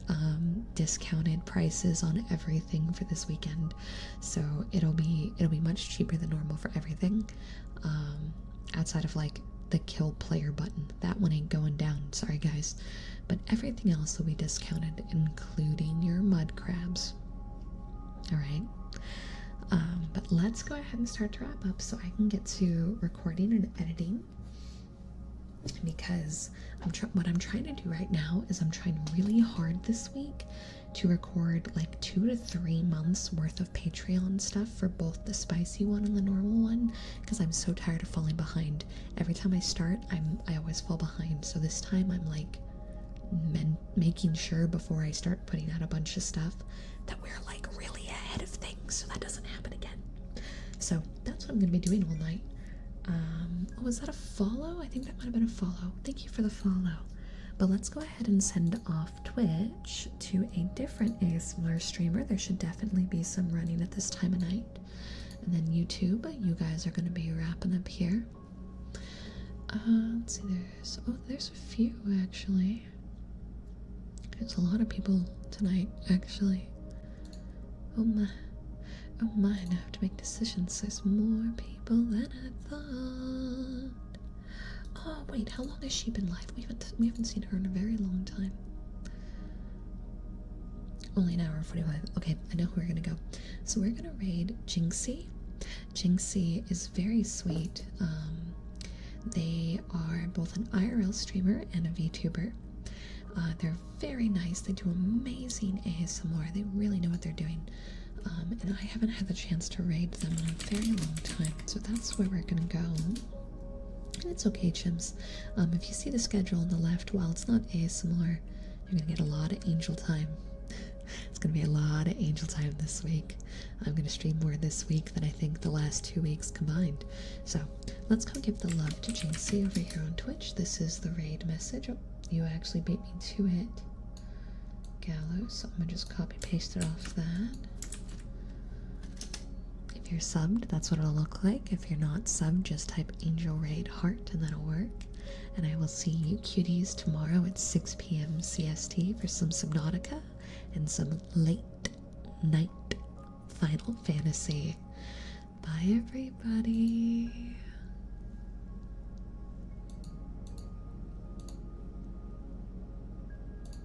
discounted prices on everything for this weekend, so it'll be much cheaper than normal for everything. Outside of like the kill player button, that one ain't going down, sorry guys, but everything else will be discounted, including your mud crabs. All right. But let's go ahead and start to wrap up so I can get to recording and editing, because what I'm trying to do right now is I'm trying really hard this week to record like 2 to 3 months worth of Patreon stuff for both the spicy one and the normal one, because I'm so tired of falling behind. Every time I start, I always fall behind. So this time I'm like making sure before I start putting out a bunch of stuff that we're like really ahead of things so that doesn't happen again. So that's what I'm gonna be doing all night. Oh, was that a follow? I think that might have been a follow. Thank you for the follow. But let's go ahead and send off Twitch to a different ASMR streamer. There should definitely be some running at this time of night. And then YouTube, you guys are going to be wrapping up here. Let's see, there's a few actually. There's a lot of people tonight actually. Oh my, I have to make decisions. There's more people than I thought. Oh wait, how long has she been live? We haven't seen her in a very long time. Only an hour and 45. Okay, I know who we're gonna go. So we're gonna raid Jinxie. Jinxie is very sweet. They are both an IRL streamer and a VTuber. They're very nice. They do amazing ASMR. They really know what they're doing. And I haven't had the chance to raid them in a very long time. So that's where we're gonna go. It's okay, chimps. If you see the schedule on the left, while it's not ASMR, you're gonna get a lot of angel time. It's gonna be a lot of angel time this week. I'm gonna stream more this week than I think the last 2 weeks combined. So let's go give the love to Jinxie over here on Twitch. This is the raid message. Oh, you actually beat me to it, Gallows. So I'm gonna just copy paste it off that. If you're subbed, that's what it'll look like. If you're not subbed, just type Angel Raid Heart and that'll work. And I will see you cuties tomorrow at 6 p.m. CST for some Subnautica and some late night Final Fantasy. Bye everybody.